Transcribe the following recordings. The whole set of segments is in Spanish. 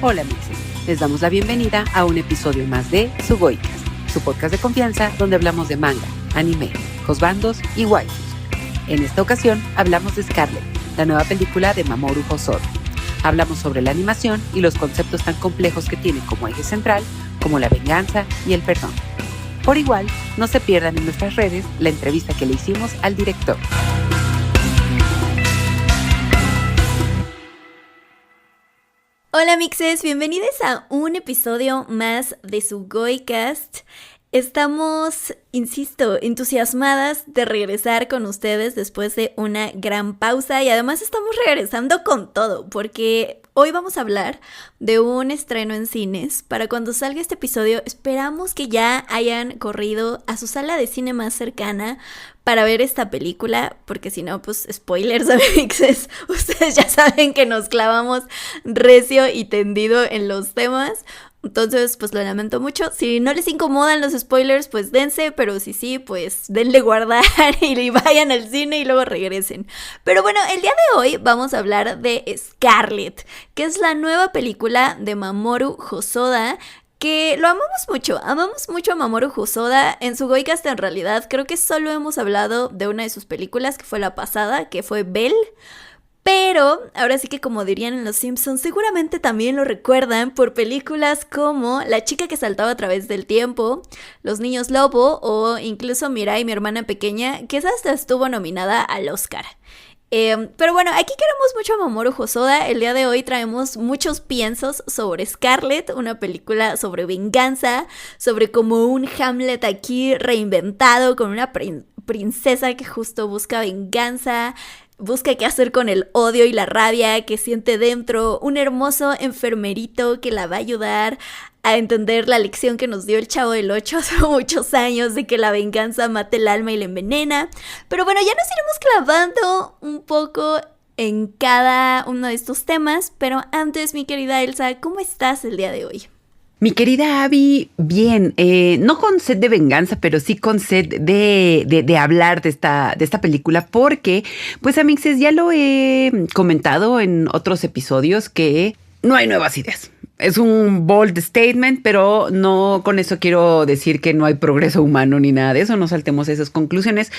Hola mixes, les damos la bienvenida a un episodio más de Sugoicast, su podcast de confianza donde hablamos de manga, anime, juzbandos y waifus. En esta ocasión hablamos de Scarlet, la nueva película de Mamoru Hosoda. Hablamos sobre la animación y los conceptos tan complejos que tiene como eje central, como la venganza y el perdón. Por igual, no se pierdan en nuestras redes la entrevista que le hicimos al director. Hola mixes, bienvenidos a un episodio más de Sugoicast. Estamos, insisto, entusiasmadas de regresar con ustedes después de una gran pausa y además estamos regresando con todo porque hoy vamos a hablar de un estreno en cines. Para cuando salga este episodio esperamos que ya hayan corrido a su sala de cine más cercana para ver esta película, porque si no, pues spoilers, amixes, ustedes ya saben que nos clavamos recio y tendido en los temas. Entonces, pues lo lamento mucho. Si no les incomodan los spoilers, pues dense, pero si sí, pues denle guardar y vayan al cine y luego regresen. Pero bueno, el día de hoy vamos a hablar de Scarlet, que es la nueva película de Mamoru Hosoda, que lo amamos mucho a Mamoru Hosoda. En Sugoicast en realidad creo que solo hemos hablado de una de sus películas, que fue la pasada, que fue Belle. Pero ahora sí que, como dirían en Los Simpsons, seguramente también lo recuerdan por películas como La chica que saltaba a través del tiempo, Los niños lobo o incluso Mirai, mi hermana pequeña, que esa hasta estuvo nominada al Oscar. Pero bueno, aquí queremos mucho a Mamoru Hosoda. El día de hoy traemos muchos piensos sobre Scarlet, una película sobre venganza, sobre como un Hamlet aquí reinventado con una princesa que justo busca venganza. Busca qué hacer con el odio y la rabia que siente dentro, un hermoso enfermerito que la va a ayudar a entender la lección que nos dio el Chavo del Ocho hace muchos años de que la venganza mata el alma y la envenena. Pero bueno, ya nos iremos clavando un poco en cada uno de estos temas, pero antes, mi querida Elsa, ¿cómo estás el día de hoy? Mi querida Abby, bien, no con sed de venganza, pero sí con sed de hablar de esta película, porque, pues, amixes, ya lo he comentado en otros episodios que no hay nuevas ideas. Es un bold statement, pero no con eso quiero decir que no hay progreso humano ni nada de eso, no saltemos a esas conclusiones.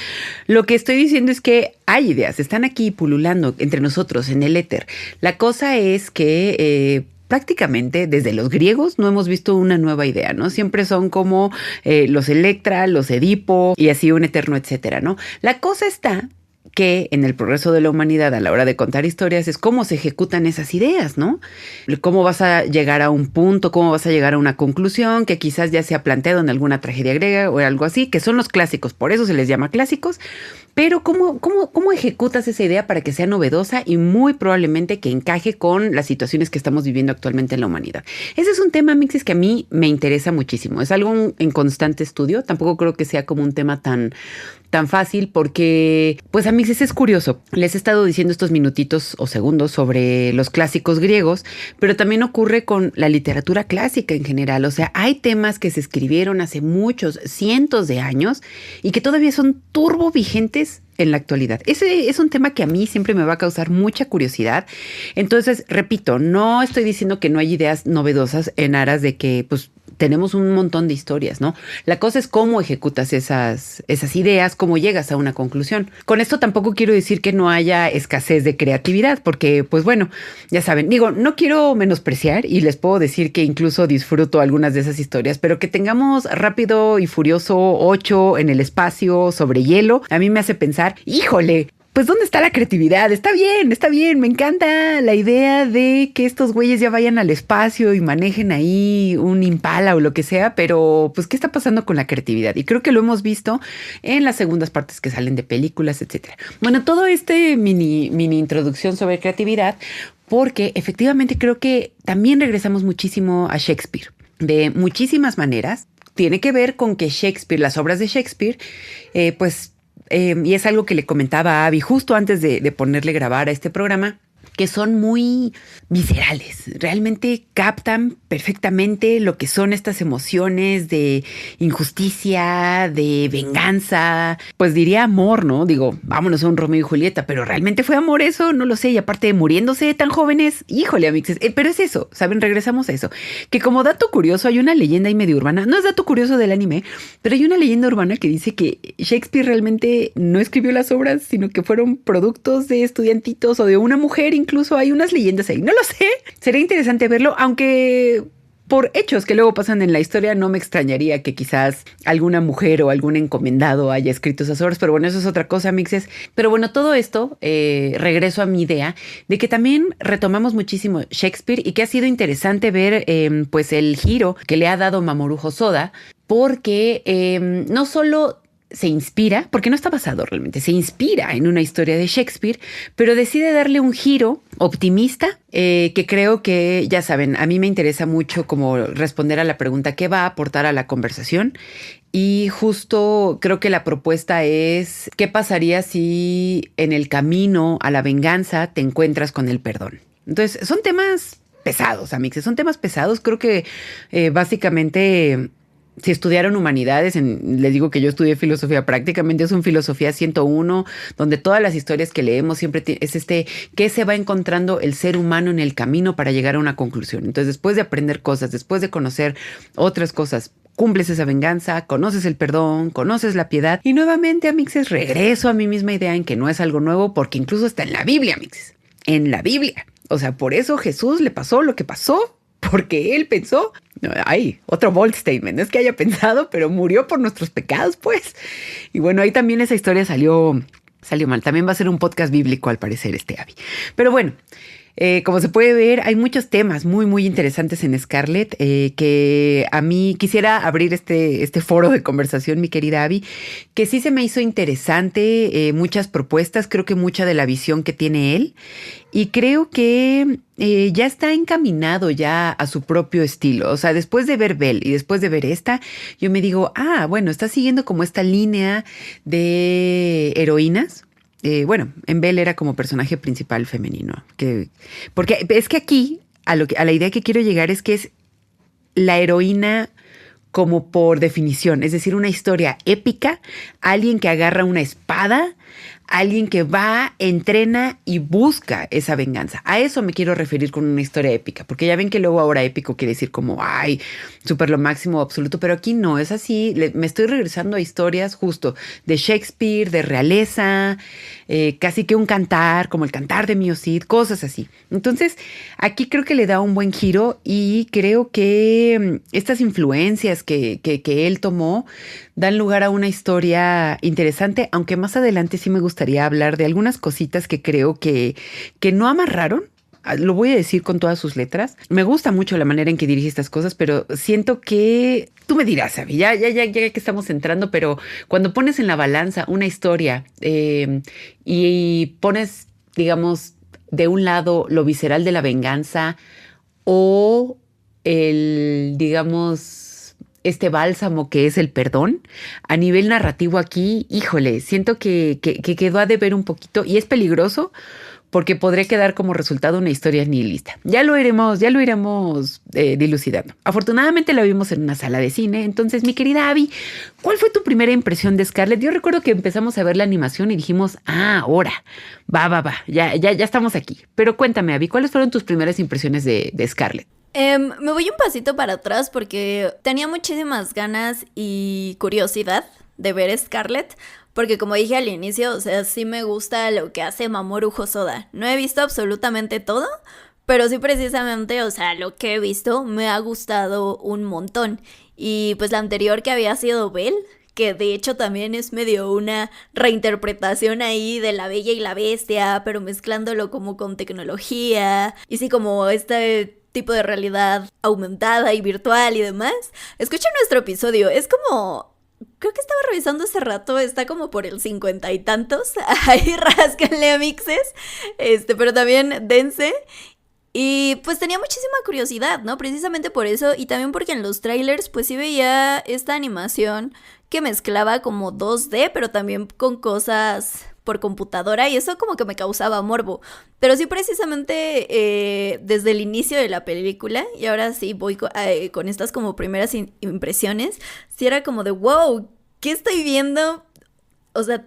Lo que estoy diciendo es que hay ideas, están aquí pululando entre nosotros en el éter. La cosa es que prácticamente desde los griegos no hemos visto una nueva idea, ¿no? Siempre son como los Electra, los Edipo y así un eterno etcétera, ¿no? La cosa está que en el progreso de la humanidad a la hora de contar historias es cómo se ejecutan esas ideas, ¿no? Cómo vas a llegar a un punto, cómo vas a llegar a una conclusión que quizás ya se ha planteado en alguna tragedia griega o algo así, que son los clásicos, por eso se les llama clásicos, pero ¿cómo ejecutas esa idea para que sea novedosa y muy probablemente que encaje con las situaciones que estamos viviendo actualmente en la humanidad? Ese es un tema, mixes, que a mí me interesa muchísimo. Es algo en constante estudio. Tampoco creo que sea como un tema tan fácil porque, pues, a mí es curioso. Les he estado diciendo estos minutitos o segundos sobre los clásicos griegos, pero también ocurre con la literatura clásica en general. O sea, hay temas que se escribieron hace muchos, cientos de años y que todavía son turbo vigentes en la actualidad. Ese es un tema que a mí siempre me va a causar mucha curiosidad. Entonces, repito, no estoy diciendo que no hay ideas novedosas en aras de que, pues, tenemos un montón de historias, ¿no? La cosa es cómo ejecutas esas ideas, cómo llegas a una conclusión. Con esto tampoco quiero decir que no haya escasez de creatividad, porque, pues bueno, ya saben, digo, no quiero menospreciar y les puedo decir que incluso disfruto algunas de esas historias, pero que tengamos Rápido y Furioso 8 en el espacio sobre hielo, a mí me hace pensar, híjole, pues ¿dónde está la creatividad? Está bien, me encanta la idea de que estos güeyes ya vayan al espacio y manejen ahí un Impala o lo que sea, pero pues ¿qué está pasando con la creatividad? Y creo que lo hemos visto en las segundas partes que salen de películas, etcétera. Bueno, todo este mini introducción sobre creatividad, porque efectivamente creo que también regresamos muchísimo a Shakespeare, de muchísimas maneras. Tiene que ver con que Shakespeare, las obras de Shakespeare, y es algo que le comentaba a Abby justo antes de ponerle grabar a este programa, que son muy viscerales, realmente captan perfectamente lo que son estas emociones de injusticia, de venganza, pues diría amor, ¿no? Digo, vámonos a un Romeo y Julieta, pero ¿realmente fue amor eso? No lo sé, y aparte de muriéndose tan jóvenes, híjole, amixes, pero es eso, ¿saben? Regresamos a eso, que como dato curioso hay una leyenda ahí medio urbana, no es dato curioso del anime, pero hay una leyenda urbana que dice que Shakespeare realmente no escribió las obras, sino que fueron productos de estudiantitos o de una mujer. Incluso hay unas leyendas ahí, no lo sé. Sería interesante verlo, aunque por hechos que luego pasan en la historia no me extrañaría que quizás alguna mujer o algún encomendado haya escrito esas obras, pero bueno, eso es otra cosa, mixes. Pero bueno, todo esto, regreso a mi idea de que también retomamos muchísimo Shakespeare y que ha sido interesante ver pues el giro que le ha dado Mamoru Hosoda, porque no solo se inspira, porque no está basado realmente, se inspira en una historia de Shakespeare, pero decide darle un giro optimista, que creo que, ya saben, a mí me interesa mucho como responder a la pregunta ¿qué va a aportar a la conversación? Y justo creo que la propuesta es ¿qué pasaría si en el camino a la venganza te encuentras con el perdón? Entonces, son temas pesados, amixes, son temas pesados. Creo que básicamente si estudiaron humanidades, les digo que yo estudié filosofía, prácticamente es un filosofía 101, donde todas las historias que leemos siempre es qué se va encontrando el ser humano en el camino para llegar a una conclusión. Entonces, después de aprender cosas, después de conocer otras cosas, cumples esa venganza, conoces el perdón, conoces la piedad. Y nuevamente, amixes, regreso a mi misma idea en que no es algo nuevo, porque incluso está en la Biblia, amixes. En la Biblia. O sea, por eso Jesús le pasó lo que pasó, porque él pensó, ay, otro bold statement, no es que haya pensado, pero murió por nuestros pecados, pues. Y bueno, ahí también esa historia salió mal. También va a ser un podcast bíblico, al parecer, Abby. Pero bueno, como se puede ver, hay muchos temas muy, muy interesantes en Scarlett, que a mí quisiera abrir este foro de conversación, mi querida Abby, que sí se me hizo interesante, muchas propuestas, creo que mucha de la visión que tiene él, y creo que ya está encaminado ya a su propio estilo. O sea, después de ver Belle y después de ver esta, yo me digo, bueno, está siguiendo como esta línea de heroínas. Bueno, en Belle era como personaje principal femenino. Porque es que aquí, a la idea que quiero llegar es que es la heroína como por definición. Es decir, una historia épica, alguien que agarra una espada, alguien que va, entrena y busca esa venganza. A eso me quiero referir con una historia épica, porque ya ven que luego ahora épico quiere decir como, ay, súper lo máximo absoluto, pero aquí no es así. Me estoy regresando a historias justo de Shakespeare, de realeza, casi que un cantar, como el cantar de Mio Cid, cosas así. Entonces, aquí creo que le da un buen giro y creo que estas influencias que él tomó dan lugar a una historia interesante, aunque más adelante sí me gustaría hablar de algunas cositas que creo que no amarraron. Lo voy a decir con todas sus letras. Me gusta mucho la manera en que dirige estas cosas, pero siento que tú me dirás, Abby, ya que estamos entrando, pero cuando pones en la balanza una historia y pones, digamos, de un lado lo visceral de la venganza o digamos, este bálsamo que es el perdón, a nivel narrativo aquí, híjole, siento que quedó a deber un poquito y es peligroso porque podría quedar como resultado una historia nihilista. Ya lo iremos dilucidando. Afortunadamente la vimos en una sala de cine. Entonces, mi querida Abby, ¿cuál fue tu primera impresión de Scarlett? Yo recuerdo que empezamos a ver la animación y dijimos, ahora, va, ya estamos aquí. Pero cuéntame, Abby, ¿cuáles fueron tus primeras impresiones de Scarlett? Me voy un pasito para atrás porque tenía muchísimas ganas y curiosidad de ver Scarlett, porque como dije al inicio, o sea, sí me gusta lo que hace Mamoru Hosoda. No he visto absolutamente todo, pero sí precisamente, o sea, lo que he visto me ha gustado un montón. Y pues la anterior que había sido Belle, que de hecho también es medio una reinterpretación ahí de La Bella y la Bestia, pero mezclándolo como con tecnología, y sí como este tipo de realidad aumentada y virtual y demás. Escuchen nuestro episodio, es como... Creo que estaba revisando hace rato, está como por el 50 y tantos. Ahí rásquenle, amixes. Pero también dense. Y pues tenía muchísima curiosidad, ¿no? Precisamente por eso. Y también porque en los trailers pues sí veía esta animación que mezclaba como 2D, pero también con cosas por computadora y eso como que me causaba morbo. Pero sí precisamente desde el inicio de la película, y ahora sí voy con estas como primeras impresiones, sí era como de wow, ¿qué estoy viendo? O sea,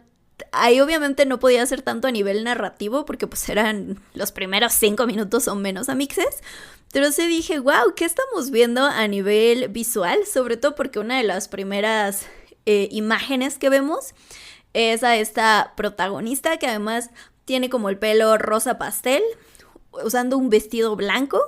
ahí obviamente no podía ser tanto a nivel narrativo porque pues eran los primeros 5 minutos o menos amixes. Pero sí dije, wow, ¿qué estamos viendo a nivel visual? Sobre todo porque una de las primeras imágenes que vemos es a esta protagonista que además tiene como el pelo rosa pastel, usando un vestido blanco.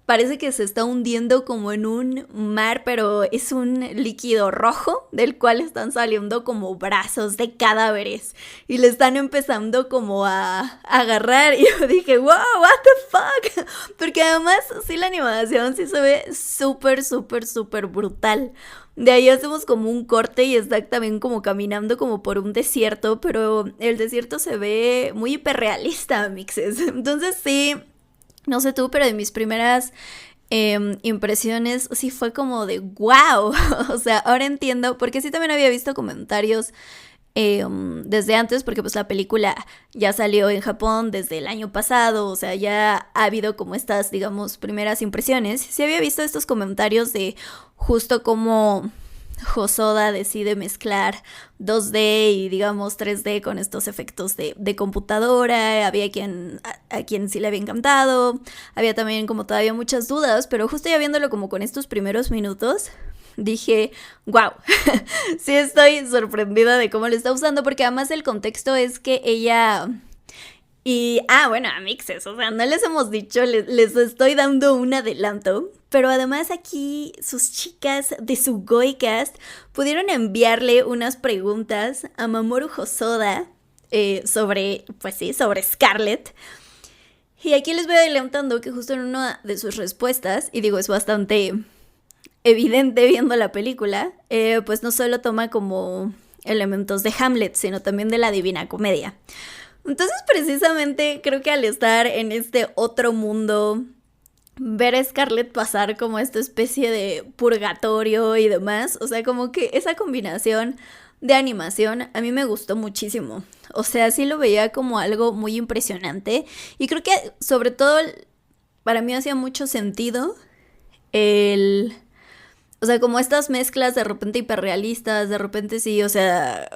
Parece que se está hundiendo como en un mar, pero es un líquido rojo del cual están saliendo como brazos de cadáveres y le están empezando como a agarrar y yo dije, wow, what the fuck, porque además sí la animación sí se ve súper brutal. De ahí hacemos como un corte y está también como caminando como por un desierto, pero el desierto se ve muy hiperrealista, mixes. Entonces sí, no sé tú, pero de mis primeras impresiones sí fue como de wow. O sea, ahora entiendo, porque sí también había visto comentarios desde antes, porque pues la película ya salió en Japón desde el año pasado, o sea, ya ha habido como estas, digamos, primeras impresiones. Sí había visto estos comentarios de justo como Hosoda decide mezclar 2D y digamos 3D con estos efectos de computadora. Había a quien sí le había encantado, había también como todavía muchas dudas, pero justo ya viéndolo como con estos primeros minutos dije, wow, sí estoy sorprendida de cómo lo está usando, porque además el contexto es que ella... Y, bueno, amixes, o sea, no les hemos dicho, les estoy dando un adelanto, pero además aquí sus chicas de su Goicast pudieron enviarle unas preguntas a Mamoru Hosoda sobre, pues sí, sobre Scarlett. Y aquí les voy adelantando que justo en una de sus respuestas, y digo, es bastante evidente viendo la película, pues no solo toma como elementos de Hamlet, sino también de la Divina Comedia. Entonces precisamente creo que al estar en este otro mundo, ver a Scarlett pasar como esta especie de purgatorio y demás, o sea, como que esa combinación de animación a mí me gustó muchísimo. O sea, sí lo veía como algo muy impresionante y creo que sobre todo para mí hacía mucho sentido o sea, como estas mezclas de repente hiperrealistas, de repente sí, o sea...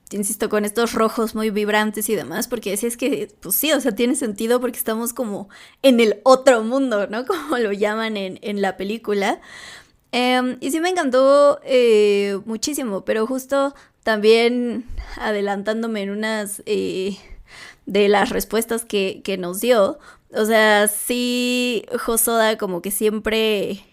insisto, con estos rojos muy vibrantes y demás, porque decías que, pues sí, o sea, tiene sentido porque estamos como en el otro mundo, ¿no? Como lo llaman en la película. Y sí me encantó muchísimo, pero justo también adelantándome en unas de las respuestas que nos dio, o sea, sí, Hosoda como que siempre...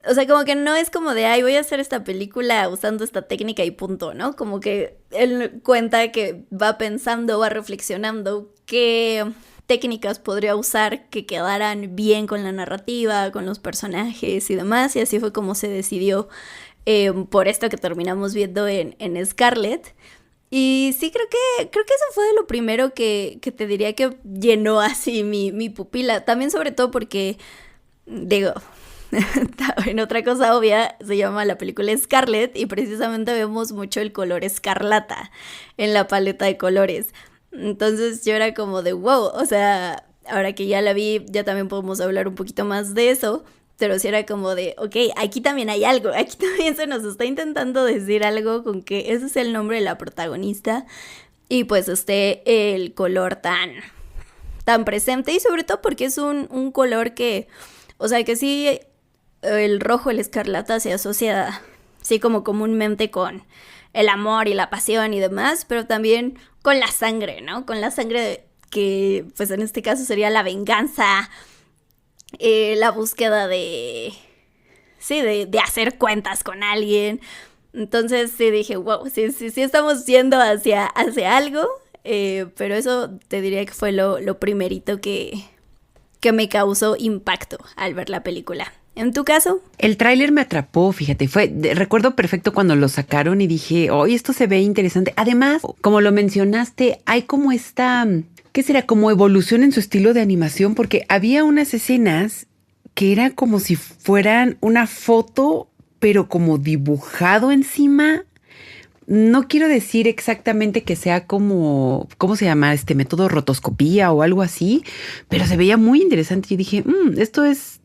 O sea, como que no es como de, ay, voy a hacer esta película usando esta técnica y punto, ¿no? Como que él cuenta que va pensando, va reflexionando qué técnicas podría usar que quedaran bien con la narrativa, con los personajes y demás. Y así fue como se decidió por esto que terminamos viendo en Scarlett. Y sí, creo que eso fue de lo primero que te diría que llenó así mi pupila. También sobre todo porque, digo... En otra cosa obvia, se llama la película Scarlett y precisamente vemos mucho el color escarlata en la paleta de colores. Entonces yo era como de wow, o sea, ahora que ya la vi, ya también podemos hablar un poquito más de eso, pero sí era como de, ok, aquí también hay algo, aquí también se nos está intentando decir algo con que ese es el nombre de la protagonista y pues el color tan presente y sobre todo porque es un color que, o sea, que sí... El rojo, el escarlata se asocia, sí, como comúnmente con el amor y la pasión y demás, pero también con la sangre, ¿no? Con la sangre que, pues en este caso sería la venganza, la búsqueda sí, de hacer cuentas con alguien. Entonces sí dije, wow, sí estamos yendo hacia algo, pero eso te diría que fue lo primerito que me causó impacto al ver la película. ¿En tu caso? El tráiler me atrapó, fíjate, recuerdo perfecto cuando lo sacaron y dije, oye, esto se ve interesante. Además, como lo mencionaste, hay como ¿qué será? Como evolución en su estilo de animación, porque había unas escenas que era como si fueran una foto, pero como dibujado encima. no quiero decir exactamente que sea como, ¿cómo se llama? Este método rotoscopía o algo así, pero se veía muy interesante. Y dije, esto es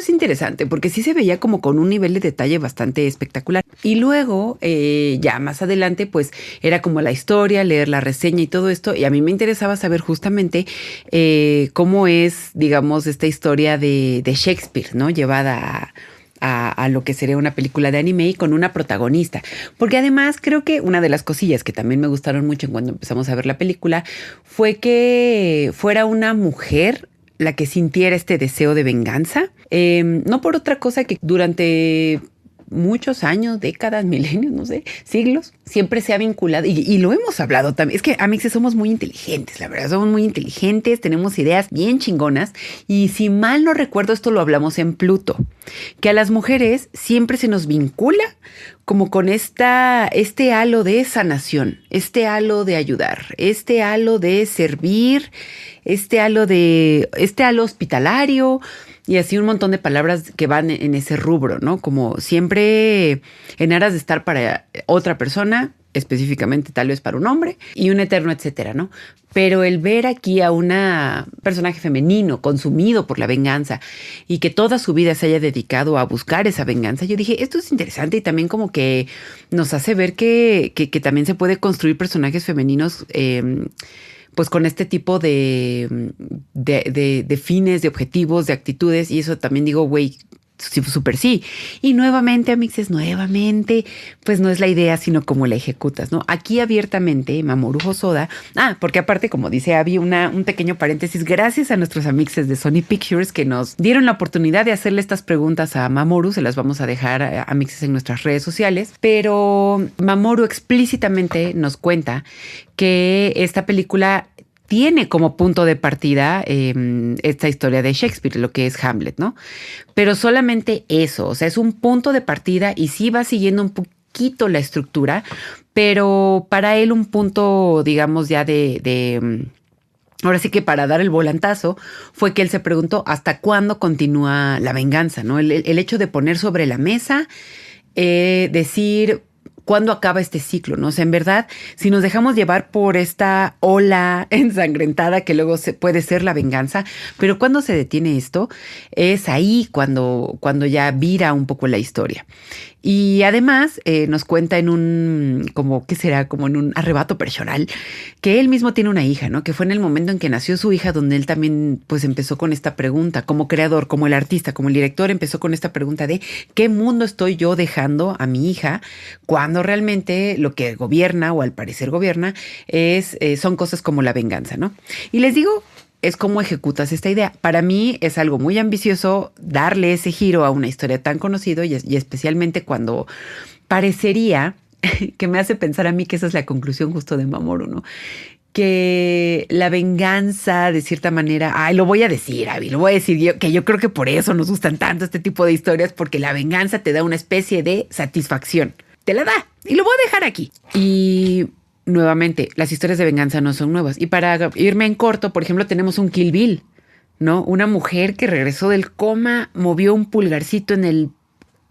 interesante, porque sí se veía como con un nivel de detalle bastante espectacular. Y luego, ya más adelante, pues era como la historia, leer la reseña y todo esto. Y a mí me interesaba saber justamente cómo es, digamos, esta historia de Shakespeare, ¿no? Llevada a lo que sería una película de anime y con una protagonista. Porque además creo que una de las cosillas que también me gustaron mucho en cuando empezamos a ver la película fue que fuera una mujer la que sintiera este deseo de venganza. No por otra cosa que durante muchos años, décadas, milenios, no sé, siglos, siempre se ha vinculado, y lo hemos hablado también, es que Amixes somos muy inteligentes, la verdad, somos muy inteligentes, tenemos ideas bien chingonas, y si mal no recuerdo, esto lo hablamos en Pluto, que a las mujeres siempre se nos vincula como con este halo de sanación, este halo de ayudar, este halo de servir, este halo hospitalario, y así un montón de palabras que van en ese rubro, ¿no? Como siempre en aras de estar para otra persona, específicamente tal vez para un hombre, y un eterno etcétera, ¿no? Pero el ver aquí a una personaje femenino consumido por la venganza y que toda su vida se haya dedicado a buscar esa venganza, yo dije, esto es interesante y también como que nos hace ver que también se puede construir personajes femeninos pues con este tipo de fines, de objetivos, de actitudes, y eso también digo, güey, súper sí. Y nuevamente, Amixes, pues no es la idea, sino cómo la ejecutas, ¿no? Aquí abiertamente, Mamoru Hosoda, porque aparte, como dice Abby, un pequeño paréntesis, gracias a nuestros Amixes de Sony Pictures que nos dieron la oportunidad de hacerle estas preguntas a Mamoru, se las vamos a dejar a Amixes en nuestras redes sociales, pero Mamoru explícitamente nos cuenta que esta película tiene como punto de partida esta historia de Shakespeare, lo que es Hamlet, ¿no? Pero solamente eso, o sea, es un punto de partida y sí va siguiendo un poquito la estructura, pero para él un punto, digamos, ya ahora sí que para dar el volantazo fue que él se preguntó hasta cuándo continúa la venganza, ¿no? El hecho de poner sobre la mesa, decir cuándo acaba este ciclo, ¿no? O sea, en verdad, si nos dejamos llevar por esta ola ensangrentada que luego puede ser la venganza, pero cuando se detiene esto, es ahí cuando ya vira un poco la historia. Y además nos cuenta en ¿qué será? Como en un arrebato personal, que él mismo tiene una hija, ¿no? Que fue en el momento en que nació su hija donde él también pues empezó con esta pregunta, como creador, como el artista, como el director, empezó con esta pregunta de ¿qué mundo estoy yo dejando a mi hija cuando realmente lo que gobierna o al parecer gobierna son cosas como la venganza, ¿no? Y les digo, es cómo ejecutas esta idea. Para mí es algo muy ambicioso darle ese giro a una historia tan conocida y especialmente cuando parecería, que me hace pensar a mí que esa es la conclusión justo de Mamoru, ¿no? Que la venganza, de cierta manera, lo voy a decir, Abby, lo voy a decir yo, que yo creo que por eso nos gustan tanto este tipo de historias, porque la venganza te da una especie de satisfacción. Te la da. Y lo voy a dejar aquí. Y nuevamente, las historias de venganza no son nuevas. Y para irme en corto, por ejemplo, tenemos un Kill Bill, ¿no? Una mujer que regresó del coma, movió un pulgarcito en el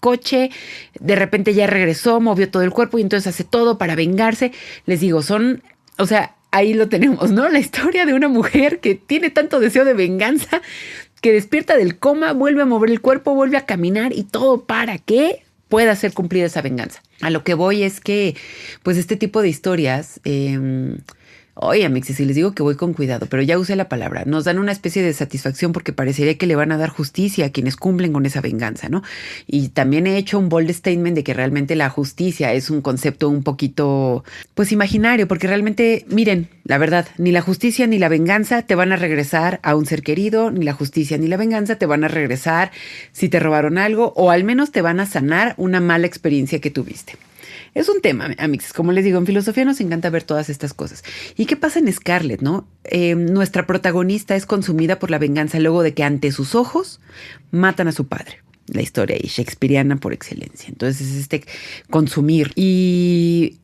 coche, de repente ya regresó, movió todo el cuerpo y entonces hace todo para vengarse. Les digo, o sea, ahí lo tenemos, ¿no? La historia de una mujer que tiene tanto deseo de venganza que despierta del coma, vuelve a mover el cuerpo, vuelve a caminar y todo para que pueda ser cumplida esa venganza. A lo que voy es que, pues, este tipo de historias, oye, Amixis, si les digo que voy con cuidado, pero ya usé la palabra, nos dan una especie de satisfacción porque parecería que le van a dar justicia a quienes cumplen con esa venganza, ¿no? Y también he hecho un bold statement de que realmente la justicia es un concepto un poquito, pues, imaginario, porque realmente, miren, la verdad, ni la justicia ni la venganza te van a regresar a un ser querido, ni la justicia ni la venganza te van a regresar si te robaron algo, o al menos te van a sanar una mala experiencia que tuviste. Es un tema, Amix. Como les digo, en filosofía nos encanta ver todas estas cosas. ¿Y qué pasa en Scarlett, no? Nuestra protagonista es consumida por la venganza luego de que ante sus ojos matan a su padre. La historia ahí, shakespeariana por excelencia. Entonces es consumir. Y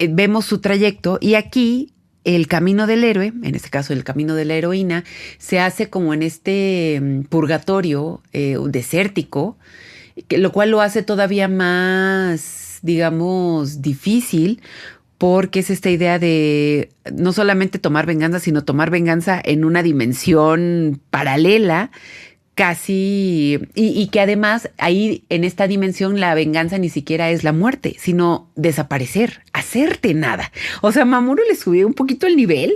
vemos su trayecto y aquí el camino del héroe, en este caso el camino de la heroína, se hace como en este purgatorio desértico, lo cual lo hace todavía más digamos, difícil porque es esta idea de no solamente tomar venganza, sino tomar venganza en una dimensión paralela, casi, y que además ahí en esta dimensión la venganza ni siquiera es la muerte, sino desaparecer, hacerte nada. O sea, Mamoru le subió un poquito el nivel,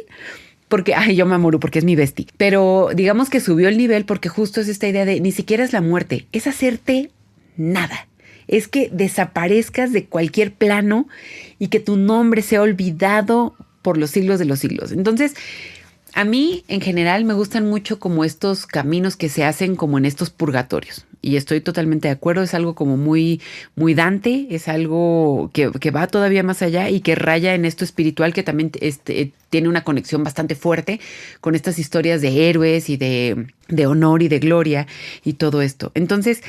porque, ay, yo Mamoru porque es mi bestie, pero digamos que subió el nivel porque justo es esta idea de ni siquiera es la muerte, es hacerte nada. Es que desaparezcas de cualquier plano y que tu nombre sea olvidado por los siglos de los siglos. Entonces, a mí en general me gustan mucho como estos caminos que se hacen como en estos purgatorios. Y estoy totalmente de acuerdo, es algo como muy, muy Dante, es algo que va todavía más allá y que raya en esto espiritual que también tiene una conexión bastante fuerte con estas historias de héroes y de honor y de gloria y todo esto. Entonces,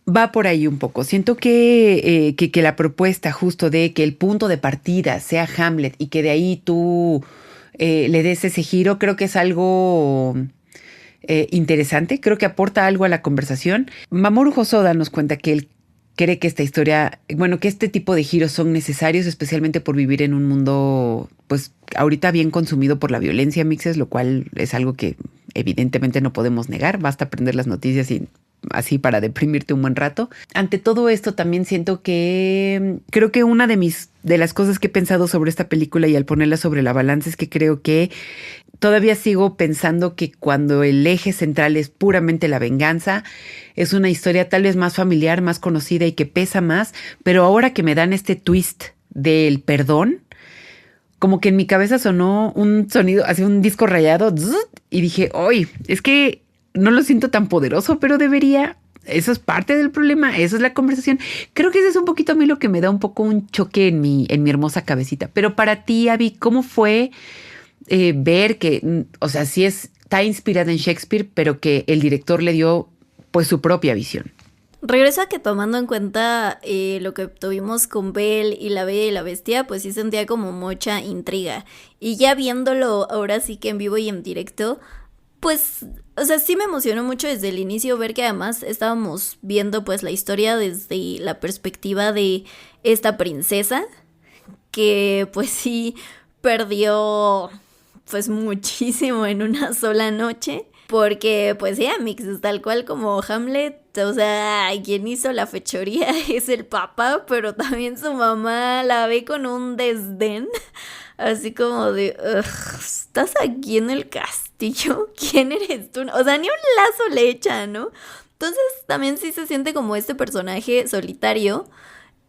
va por ahí un poco. Siento que la propuesta justo de que el punto de partida sea Hamlet y que de ahí tú le des ese giro, creo que es algo interesante. Creo que aporta algo a la conversación. Mamoru Hosoda nos cuenta que él cree que esta historia, bueno, que este tipo de giros son necesarios, especialmente por vivir en un mundo, pues, ahorita bien consumido por la violencia, Mixes, lo cual es algo que evidentemente no podemos negar. Basta prender las noticias y así para deprimirte un buen rato. Ante todo esto también siento que creo que una de las cosas que he pensado sobre esta película y al ponerla sobre la balanza es que creo que todavía sigo pensando que cuando el eje central es puramente la venganza, es una historia tal vez más familiar, más conocida y que pesa más, pero ahora que me dan este twist del perdón, como que en mi cabeza sonó un sonido, así un disco rayado, y dije, ¡ay! Es que no lo siento tan poderoso, pero debería. Eso es parte del problema, eso es la conversación. Creo que eso es un poquito a mí lo que me da un poco un choque en mi hermosa cabecita. Pero para ti, Abby, ¿cómo fue ver que, o sea, sí está inspirada en Shakespeare, pero que el director le dio pues su propia visión? Regreso a que tomando en cuenta lo que tuvimos con Belle y la Bella y la Bestia, pues sí sentía como mucha intriga. Y ya viéndolo ahora sí que en vivo y en directo, pues, o sea, sí me emocionó mucho desde el inicio ver que además estábamos viendo pues la historia desde la perspectiva de esta princesa que pues sí perdió pues muchísimo en una sola noche. Porque, pues sí, Amix, es tal cual como Hamlet, o sea, quien hizo la fechoría es el papá, pero también su mamá la ve con un desdén, así como de, ¿estás aquí en el castillo? ¿Quién eres tú? O sea, ni un lazo le echa, ¿no? Entonces también sí se siente como este personaje solitario,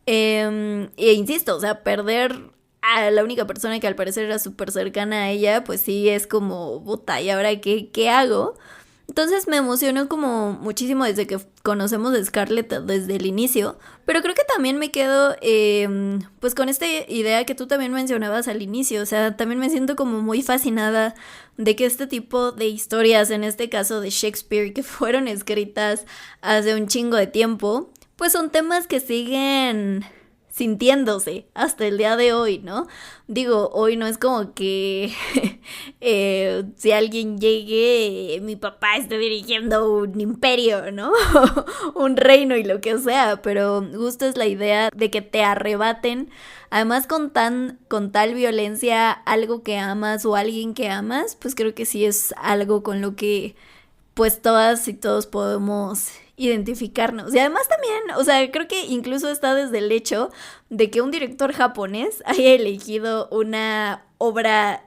e insisto, o sea, perder a la única persona que al parecer era súper cercana a ella, pues sí es como, puta, ¿y ahora qué hago? Entonces me emocionó como muchísimo desde que conocemos a Scarlett desde el inicio, pero creo que también me quedo pues con esta idea que tú también mencionabas al inicio, o sea, también me siento como muy fascinada de que este tipo de historias, en este caso de Shakespeare, que fueron escritas hace un chingo de tiempo, pues son temas que siguen sintiéndose hasta el día de hoy, ¿no? Digo, hoy no es como que si alguien llegue, mi papá esté dirigiendo un imperio, ¿no? Un reino y lo que sea, pero justo es la idea de que te arrebaten, además con tal violencia, algo que amas o alguien que amas, pues creo que sí es algo con lo que pues todas y todos podemos identificarnos. Y además también, o sea, creo que incluso está desde el hecho de que un director japonés haya elegido una obra,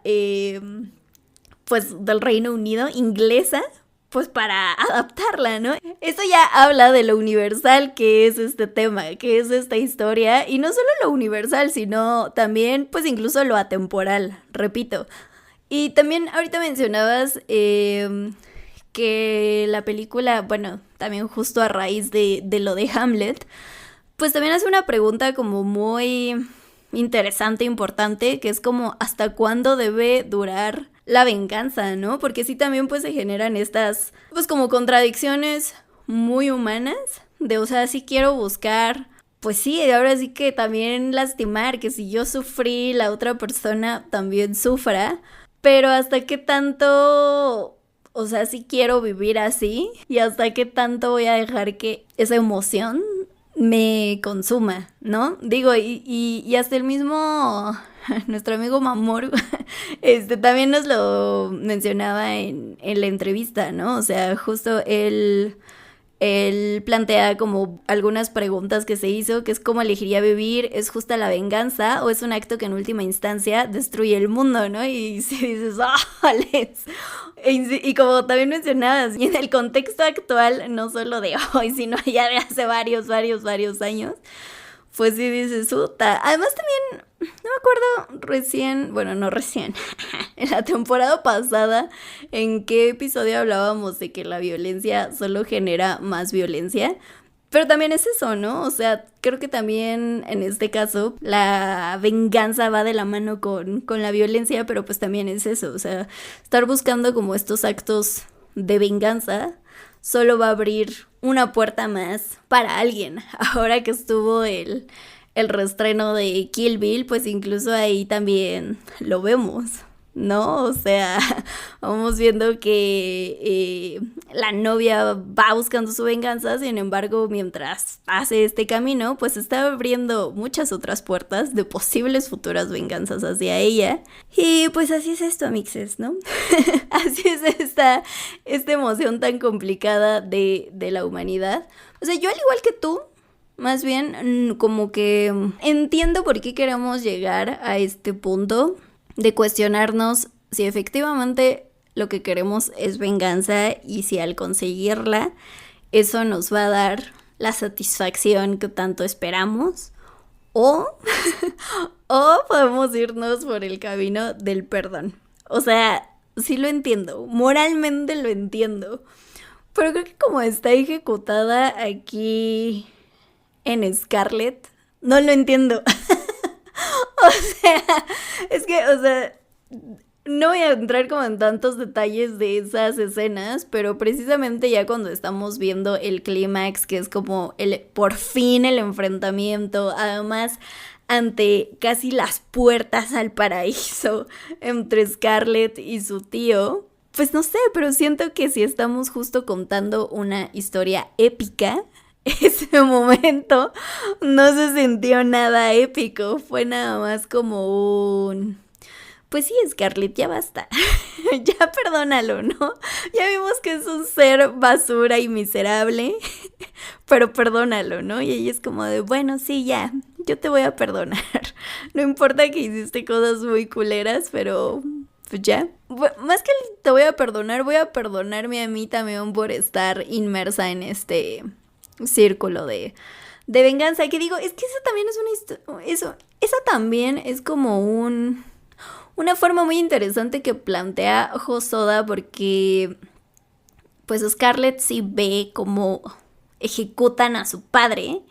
pues, del Reino Unido, inglesa, pues para adaptarla, ¿no? Esto ya habla de lo universal que es este tema, que es esta historia, y no solo lo universal, sino también, pues, incluso lo atemporal, repito. Y también ahorita mencionabas que la película, bueno, también justo a raíz de lo de Hamlet, pues también hace una pregunta como muy interesante, importante, que es como ¿hasta cuándo debe durar la venganza, no? Porque sí también pues se generan estas, pues como contradicciones muy humanas, de o sea, sí quiero buscar, pues sí, ahora sí que también lastimar, que si yo sufrí, la otra persona también sufra, pero ¿hasta qué tanto? O sea, sí quiero vivir así y hasta qué tanto voy a dejar que esa emoción me consuma, ¿no? Digo, y hasta el mismo nuestro amigo Mamoru también nos lo mencionaba en la entrevista, ¿no? O sea, justo él plantea como algunas preguntas que se hizo, que es cómo elegiría vivir, ¿es justa la venganza o es un acto que en última instancia destruye el mundo, ¿no? Y si dices, Alex. Y como también mencionabas, y en el contexto actual, no solo de hoy, sino ya de hace varios años, pues sí dices, puta. Además también, no me acuerdo recién, bueno, no recién, en la temporada pasada, en qué episodio hablábamos de que la violencia solo genera más violencia. Pero también es eso, ¿no? O sea, creo que también en este caso la venganza va de la mano con la violencia, pero pues también es eso, o sea, estar buscando como estos actos de venganza solo va a abrir una puerta más para alguien. Ahora que estuvo el reestreno de Kill Bill, pues incluso ahí también lo vemos, ¿no? O sea, vamos viendo que la novia va buscando su venganza, sin embargo, mientras hace este camino, pues está abriendo muchas otras puertas de posibles futuras venganzas hacia ella. Y pues así es esto, amixes, ¿no? Así es esta emoción tan complicada de la humanidad. O sea, yo al igual que tú, más bien como que entiendo por qué queremos llegar a este punto de cuestionarnos si efectivamente lo que queremos es venganza y si al conseguirla eso nos va a dar la satisfacción que tanto esperamos o podemos irnos por el camino del perdón. O sea, sí lo entiendo, moralmente lo entiendo, pero creo que como está ejecutada aquí en Scarlett, no lo entiendo. O sea, es que, o sea, no voy a entrar como en tantos detalles de esas escenas, pero precisamente ya cuando estamos viendo el clímax, que es como por fin el enfrentamiento, además ante casi las puertas al paraíso entre Scarlett y su tío, pues no sé, pero siento que si estamos justo contando una historia épica, ese momento no se sintió nada épico, fue nada más como un... Pues sí, Scarlett, ya basta, ya perdónalo, ¿no? Ya vimos que es un ser basura y miserable, pero perdónalo, ¿no? Y ella es como de, bueno, sí, ya, yo te voy a perdonar, no importa que hiciste cosas muy culeras, pero pues ya. Más que te voy a perdonarme a mí también por estar inmersa en este círculo de venganza, que digo, es que esa también es una historia, esa también es como una forma muy interesante que plantea Hosoda, porque pues Scarlett sí ve cómo ejecutan a su padre,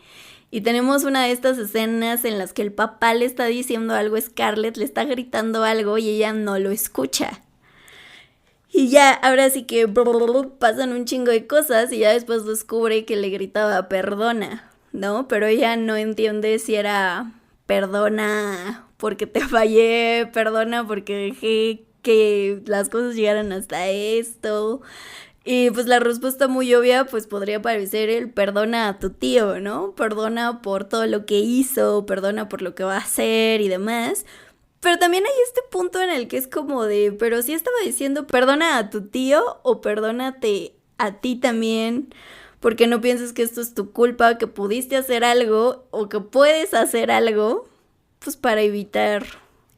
y tenemos una de estas escenas en las que el papá le está diciendo algo a Scarlett, le está gritando algo y ella no lo escucha. Y ya, ahora sí que pasan un chingo de cosas y ya después descubre que le gritaba perdona, ¿no? Pero ella no entiende si era perdona porque te fallé, perdona porque dejé que las cosas llegaran hasta esto. Y pues la respuesta muy obvia pues podría parecer el perdona a tu tío, ¿no? Perdona por todo lo que hizo, perdona por lo que va a hacer y demás. Pero también hay este punto en el que es como de, pero sí estaba diciendo perdona a tu tío o perdónate a ti también, porque no pienses que esto es tu culpa, que pudiste hacer algo o que puedes hacer algo, pues para evitar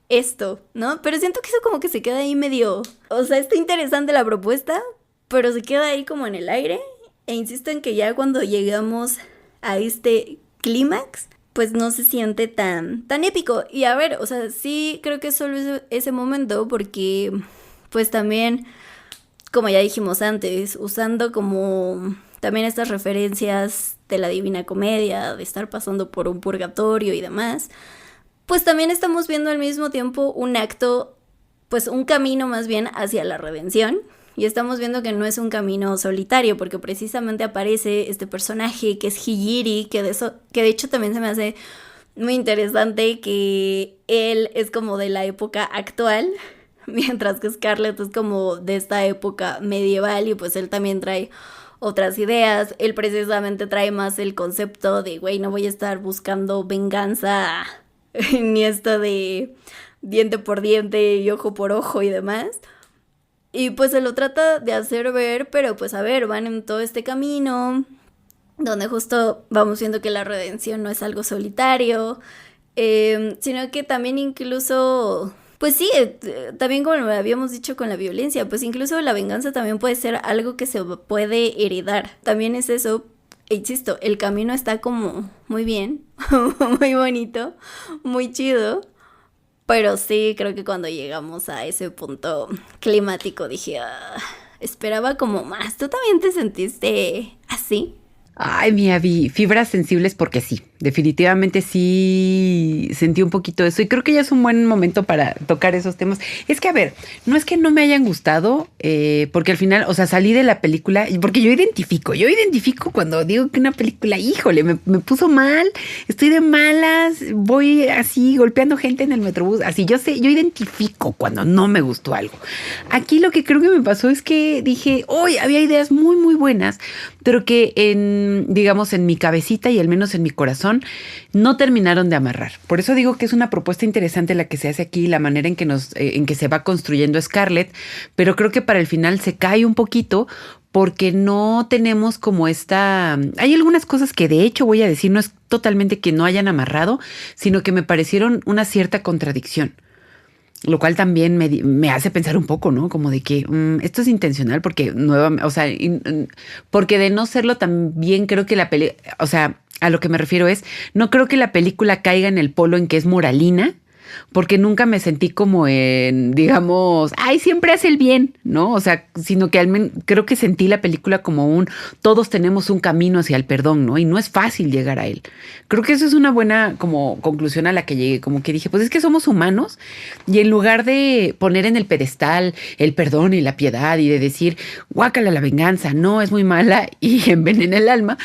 esto, ¿no? Pero siento que eso como que se queda ahí medio, o sea, está interesante la propuesta, pero se queda ahí como en el aire, e insisto en que ya cuando llegamos a este clímax, pues no se siente tan épico. Y a ver, o sea, sí creo que es solo ese momento, porque pues también, como ya dijimos antes, usando como también estas referencias de la Divina Comedia, de estar pasando por un purgatorio y demás, pues también estamos viendo al mismo tiempo un acto, pues un camino más bien hacia la redención. Y estamos viendo que no es un camino solitario, porque precisamente aparece este personaje que es Higiri, que de hecho también se me hace muy interesante que él es como de la época actual, mientras que Scarlett es como de esta época medieval, y pues él también trae otras ideas. Él precisamente trae más el concepto de, güey, no voy a estar buscando venganza ni esto de diente por diente y ojo por ojo y demás. Y pues se lo trata de hacer ver, pero pues a ver, van en todo este camino donde justo vamos viendo que la redención no es algo solitario, sino que también incluso, pues sí, también como lo habíamos dicho con la violencia, pues incluso la venganza también puede ser algo que se puede heredar. También es eso, insisto, el camino está como muy bien, muy bonito, muy chido. Pero sí, creo que cuando llegamos a ese punto climático dije, esperaba como más. ¿Tú también te sentiste así? Ay, mi Abby, fibras sensibles porque sí, definitivamente sí sentí un poquito eso y creo que ya es un buen momento para tocar esos temas. Es que, a ver, no es que no me hayan gustado, porque al final, o sea, salí de la película, porque yo identifico cuando digo que una película, híjole, me puso mal, estoy de malas, voy así golpeando gente en el metrobús, así yo sé, yo identifico cuando no me gustó algo. Aquí lo que creo que me pasó es que dije, hoy había ideas muy, muy buenas, pero que digamos, en mi cabecita y al menos en mi corazón, no terminaron de amarrar. Por eso digo que es una propuesta interesante la que se hace aquí, la manera en que se va construyendo Scarlett, pero creo que para el final se cae un poquito porque no tenemos como esta... Hay algunas cosas que de hecho voy a decir, no es totalmente que no hayan amarrado, sino que me parecieron una cierta contradicción. Lo cual también me hace pensar un poco, ¿no? Como de que esto es intencional porque nuevamente, o sea, porque de no serlo también creo que la película, o sea, a lo que me refiero es, no creo que la película caiga en el polo en que es moralina, porque nunca me sentí como en, digamos, ay, siempre hace el bien, ¿no? O sea, sino que al menos creo que sentí la película como todos tenemos un camino hacia el perdón, ¿no? Y no es fácil llegar a él. Creo que eso es una buena como conclusión a la que llegué, como que dije, pues es que somos humanos y en lugar de poner en el pedestal el perdón y la piedad y de decir, guácala la venganza, no, es muy mala y envenena el alma,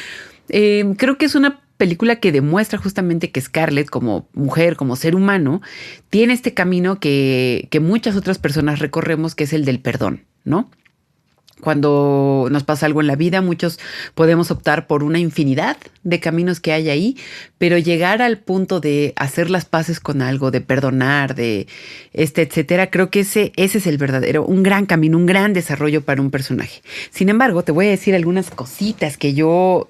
creo que es una película que demuestra justamente que Scarlett como mujer, como ser humano, tiene este camino que muchas otras personas recorremos, que es el del perdón, ¿no? Cuando nos pasa algo en la vida, muchos podemos optar por una infinidad de caminos que hay ahí, pero llegar al punto de hacer las paces con algo, de perdonar, de etcétera, creo que ese es el verdadero, un gran camino, un gran desarrollo para un personaje. Sin embargo, te voy a decir algunas cositas que yo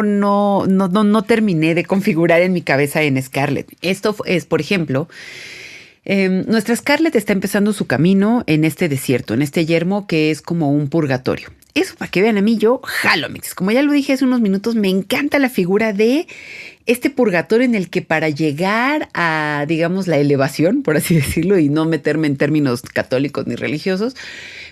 no terminé de configurar en mi cabeza en Scarlett. Esto es, por ejemplo, nuestra Scarlett está empezando su camino en este desierto, en este yermo que es como un purgatorio. Eso para que vean, a mí yo jalo, mix. Como ya lo dije hace unos minutos, me encanta la figura de este purgatorio en el que para llegar a, digamos, la elevación, por así decirlo, y no meterme en términos católicos ni religiosos,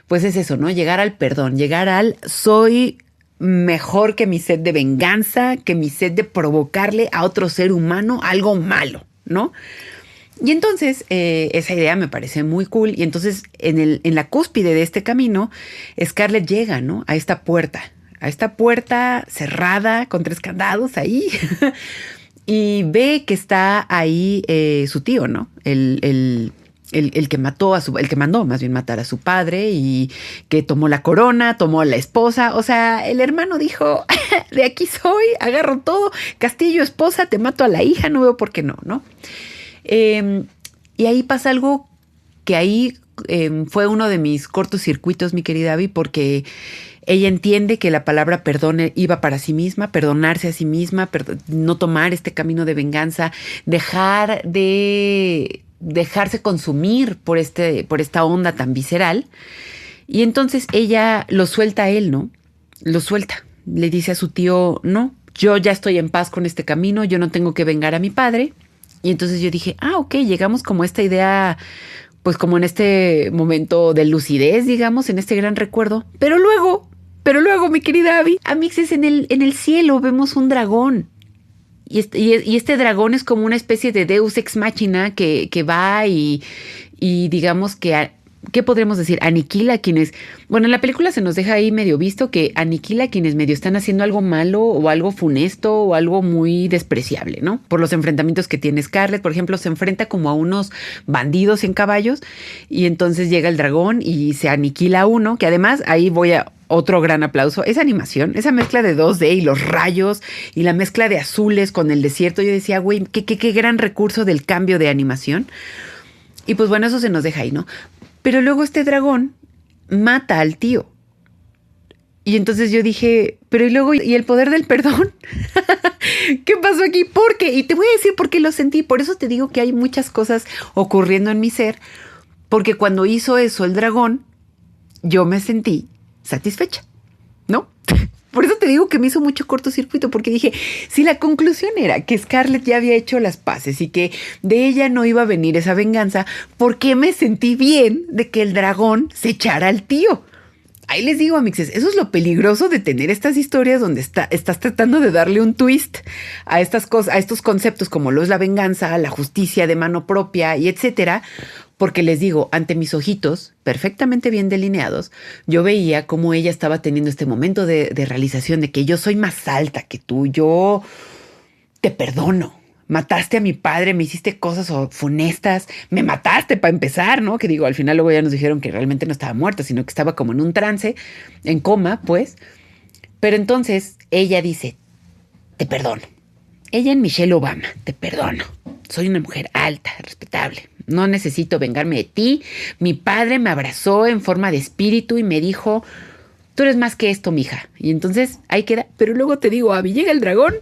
pues es eso, ¿no? Llegar al perdón, llegar al soy mejor que mi sed de venganza, que mi sed de provocarle a otro ser humano algo malo, ¿no? Y entonces esa idea me parece muy cool. Y entonces en la cúspide de este camino, Scarlett llega, ¿no? A esta puerta cerrada con 3 candados ahí. Y ve que está ahí su tío, ¿no? El que el que mandó más bien matar a su padre y que tomó la corona, tomó a la esposa. O sea, el hermano dijo, de aquí soy, agarro todo, castillo, esposa, te mato a la hija, no veo por qué no, ¿no? Y ahí pasa algo que ahí fue uno de mis cortocircuitos, mi querida Abby, porque ella entiende que la palabra perdón iba para sí misma, perdonarse a sí misma, no tomar este camino de venganza, dejarse consumir por esta onda tan visceral. Y entonces ella lo suelta a él, ¿no? Lo suelta. Le dice a su tío, no, yo ya estoy en paz con este camino, yo no tengo que vengar a mi padre. Y entonces yo dije, ok, llegamos como a esta idea, pues como en este momento de lucidez, digamos, en este gran recuerdo. Pero luego, mi querida Abby, Amixes, en el cielo vemos un dragón. Y este dragón es como una especie de Deus Ex Machina que va y digamos que... ¿Qué podríamos decir? Aniquila a quienes... Bueno, en la película se nos deja ahí medio visto que aniquila a quienes medio están haciendo algo malo o algo funesto o algo muy despreciable, ¿no? Por los enfrentamientos que tiene Scarlett, por ejemplo, se enfrenta como a unos bandidos en caballos y entonces llega el dragón y se aniquila a uno, que además ahí voy a otro gran aplauso. Esa animación, esa mezcla de 2D y los rayos y la mezcla de azules con el desierto. Yo decía, güey, qué gran recurso del cambio de animación. Y pues bueno, eso se nos deja ahí, ¿no? Pero luego este dragón mata al tío. Y entonces yo dije, pero y luego, ¿y el poder del perdón? ¿Qué pasó aquí? ¿Por qué? Y te voy a decir por qué lo sentí. Por eso te digo que hay muchas cosas ocurriendo en mi ser. Porque cuando hizo eso el dragón, yo me sentí satisfecha, ¿no? Por eso te digo que me hizo mucho cortocircuito, porque dije, si la conclusión era que Scarlett ya había hecho las paces y que de ella no iba a venir esa venganza, ¿por qué me sentí bien de que el dragón se echara al tío? Ahí les digo, amixes, eso es lo peligroso de tener estas historias donde estás tratando de darle un twist a estas cosas, a estos conceptos como lo es la venganza, la justicia de mano propia y etcétera. Porque les digo, ante mis ojitos, perfectamente bien delineados, yo veía cómo ella estaba teniendo este momento de realización de que yo soy más alta que tú, yo te perdono. Mataste a mi padre, me hiciste cosas funestas, me mataste para empezar, ¿no? Que digo, al final luego ya nos dijeron que realmente no estaba muerta, sino que estaba como en un trance, en coma, pues. Pero entonces ella dice, te perdono. Ella en Michelle Obama, te perdono. Soy una mujer alta, respetable. No necesito vengarme de ti. Mi padre me abrazó en forma de espíritu y me dijo, tú eres más que esto, mija. Y entonces ahí queda. Pero luego te digo, Abby, llega el dragón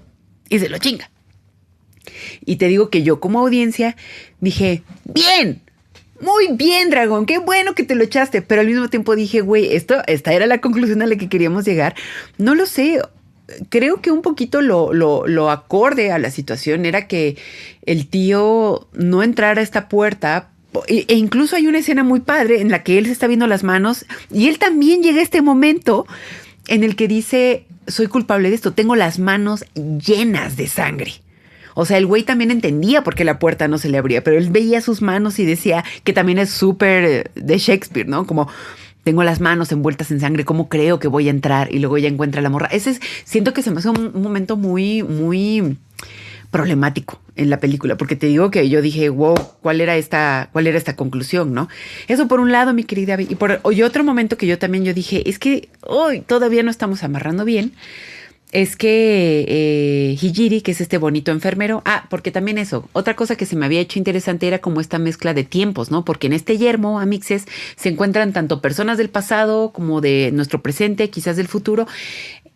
y se lo chinga. Y te digo que yo como audiencia dije, bien, muy bien, dragón, qué bueno que te lo echaste. Pero al mismo tiempo dije, güey, esta era la conclusión a la que queríamos llegar. No lo sé. Creo que un poquito lo acorde a la situación era que el tío no entrara a esta puerta. E incluso hay una escena muy padre en la que él se está viendo las manos y él también llega a este momento en el que dice, soy culpable de esto, tengo las manos llenas de sangre. O sea, el güey también entendía por qué la puerta no se le abría, pero él veía sus manos y decía que también es súper de Shakespeare, ¿no? Como tengo las manos envueltas en sangre, ¿cómo creo que voy a entrar? Y luego ella encuentra a la morra. Siento que se me hace un momento muy, muy problemático en la película, porque te digo que yo dije, wow, ¿cuál era esta conclusión, no? Eso por un lado, mi querida Abby. Y otro momento que yo dije, es que hoy todavía no estamos amarrando bien, es que Hijiri, que es este bonito enfermero, porque también eso, otra cosa que se me había hecho interesante era como esta mezcla de tiempos, ¿no? Porque en este yermo, amixes, se encuentran tanto personas del pasado como de nuestro presente, quizás del futuro.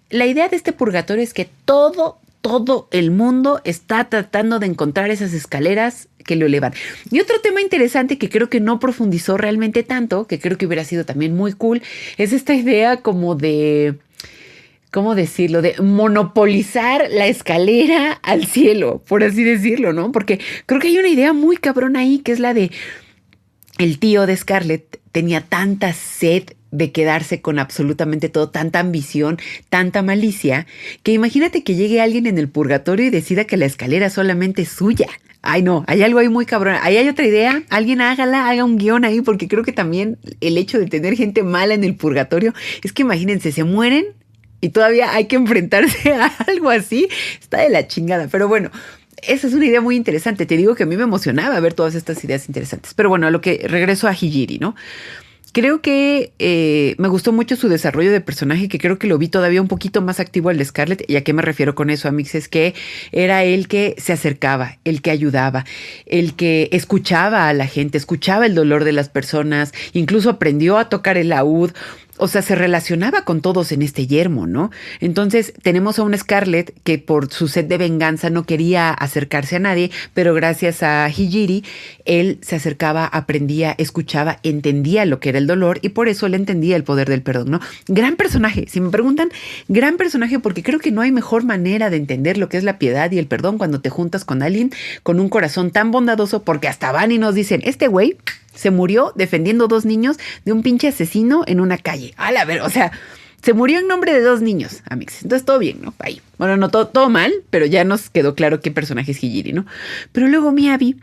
La idea de este purgatorio es que todo el mundo está tratando de encontrar esas escaleras que lo elevan. Y otro tema interesante que creo que no profundizó realmente tanto, que creo que hubiera sido también muy cool, es esta idea como de, ¿cómo decirlo? De monopolizar la escalera al cielo, por así decirlo, ¿no? Porque creo que hay una idea muy cabrona ahí, que es la de el tío de Scarlett tenía tanta sed de quedarse con absolutamente todo, tanta ambición, tanta malicia, que imagínate que llegue alguien en el purgatorio y decida que la escalera solamente es suya. Ay, no, hay algo ahí muy cabrón. Ahí hay otra idea, alguien haga un guión ahí, porque creo que también el hecho de tener gente mala en el purgatorio, es que imagínense, se mueren y todavía hay que enfrentarse a algo así, está de la chingada. Pero bueno, esa es una idea muy interesante. Te digo que a mí me emocionaba ver todas estas ideas interesantes. Pero bueno, a lo que regreso a Hijiri, ¿no? Creo que me gustó mucho su desarrollo de personaje, que creo que lo vi todavía un poquito más activo al de Scarlett. ¿Y a qué me refiero con eso, Amix? Es que era el que se acercaba, el que ayudaba, el que escuchaba a la gente, escuchaba el dolor de las personas, incluso aprendió a tocar el laúd. O sea, se relacionaba con todos en este yermo, ¿no? Entonces tenemos a una Scarlett que por su sed de venganza no quería acercarse a nadie, pero gracias a Hijiri, él se acercaba, aprendía, escuchaba, entendía lo que era el dolor y por eso él entendía el poder del perdón, ¿no? Gran personaje, si me preguntan, gran personaje, porque creo que no hay mejor manera de entender lo que es la piedad y el perdón cuando te juntas con alguien con un corazón tan bondadoso, porque hasta van y nos dicen, este güey se murió defendiendo 2 niños de un pinche asesino en una calle. A la ver, o sea, se murió en nombre de 2 niños, amigos. Entonces todo bien, ¿no? Ahí. Bueno, no todo mal, pero ya nos quedó claro qué personaje es Hijiri, ¿no? Pero luego mi Abby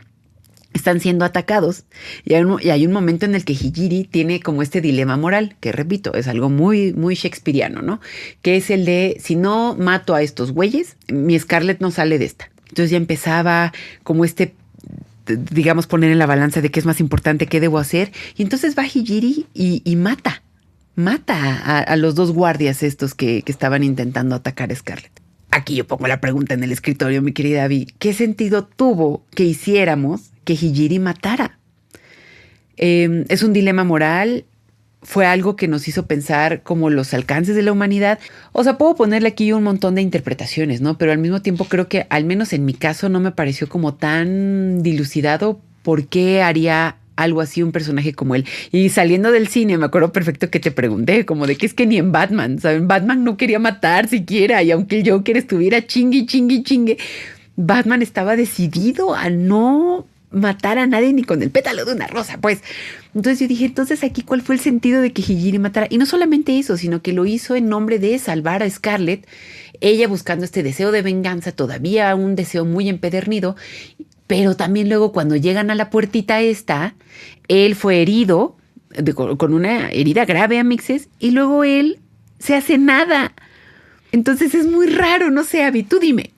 están siendo atacados y hay un momento en el que Hijiri tiene como este dilema moral, que repito, es algo muy, muy shakespeariano, ¿no? Que es el de, si no mato a estos güeyes, mi Scarlett no sale de esta. Entonces ya empezaba como digamos, poner en la balanza de qué es más importante, qué debo hacer. Y entonces va Hijiri y mata mata a los dos guardias estos que estaban intentando atacar a Scarlett. Aquí yo pongo la pregunta en el escritorio, mi querida Abby. ¿Qué sentido tuvo que hiciéramos que Hijiri matara? Es un dilema moral. Fue algo que nos hizo pensar como los alcances de la humanidad. O sea, puedo ponerle aquí un montón de interpretaciones, ¿no? Pero al mismo tiempo creo que, al menos en mi caso, no me pareció como tan dilucidado por qué haría algo así un personaje como él. Y saliendo del cine, me acuerdo perfecto que te pregunté, como de que es que ni en Batman, ¿saben? Batman no quería matar siquiera, y aunque el Joker estuviera chingue, Batman estaba decidido a no matar a nadie ni con el pétalo de una rosa, pues. Entonces yo dije, entonces aquí, ¿cuál fue el sentido de que Hijiri matara? Y no solamente eso, sino que lo hizo en nombre de salvar a Scarlett, ella buscando este deseo de venganza, todavía un deseo muy empedernido, pero también luego cuando llegan a la puertita esta, él fue herido, con una herida grave, amixes, y luego él se hace nada. Entonces es muy raro, no sé, Abby, tú dime,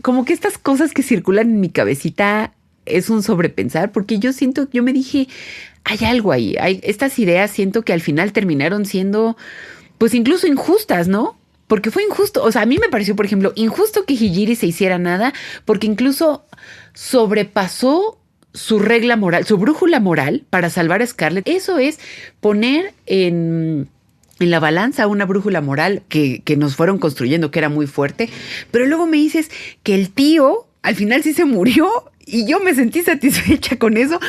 como que estas cosas que circulan en mi cabecita es un sobrepensar, porque yo me dije, hay algo ahí, estas ideas siento que al final terminaron siendo, pues incluso injustas, ¿no? Porque fue injusto, o sea, a mí me pareció, por ejemplo, injusto que Hijiri se hiciera nada, porque incluso sobrepasó su regla moral, su brújula moral para salvar a Scarlett. Eso es poner en la balanza una brújula moral que nos fueron construyendo, que era muy fuerte, pero luego me dices que el tío al final sí se murió y yo me sentí satisfecha con eso.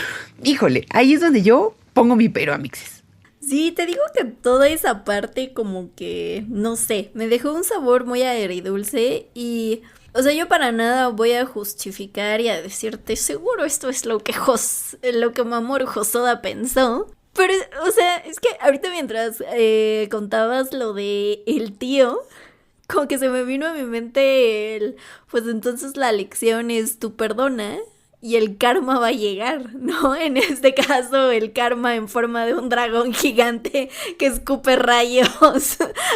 Híjole, ahí es donde yo pongo mi pero, amixes. Sí, te digo que toda esa parte como que, no sé, me dejó un sabor muy agridulce y, o sea, yo para nada voy a justificar y a decirte, seguro esto es lo que Mamoru Hosoda pensó. Pero, o sea, es que ahorita mientras contabas lo de el tío, como que se me vino a mi mente pues entonces la lección es tú perdona y el karma va a llegar, ¿no? En este caso, el karma en forma de un dragón gigante que escupe rayos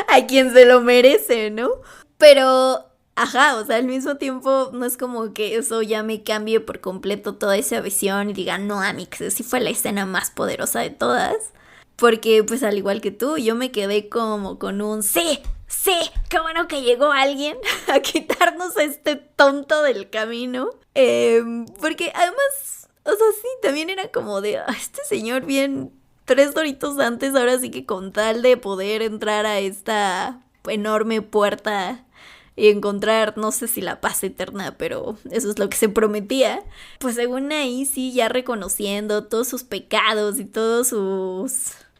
a quien se lo merece, ¿no? Pero, ajá, o sea, al mismo tiempo no es como que eso ya me cambie por completo toda esa visión y diga, no, Amix, sí fue la escena más poderosa de todas. Porque, pues, al igual que tú, yo me quedé como con un sí, qué bueno que llegó alguien a quitarnos a este tonto del camino. Porque además, o sea, sí, también era como de, este señor bien 3 doritos antes, ahora sí que con tal de poder entrar a esta enorme puerta y encontrar, no sé si la paz eterna, pero eso es lo que se prometía. Pues según ahí sí, ya reconociendo todos sus pecados y todos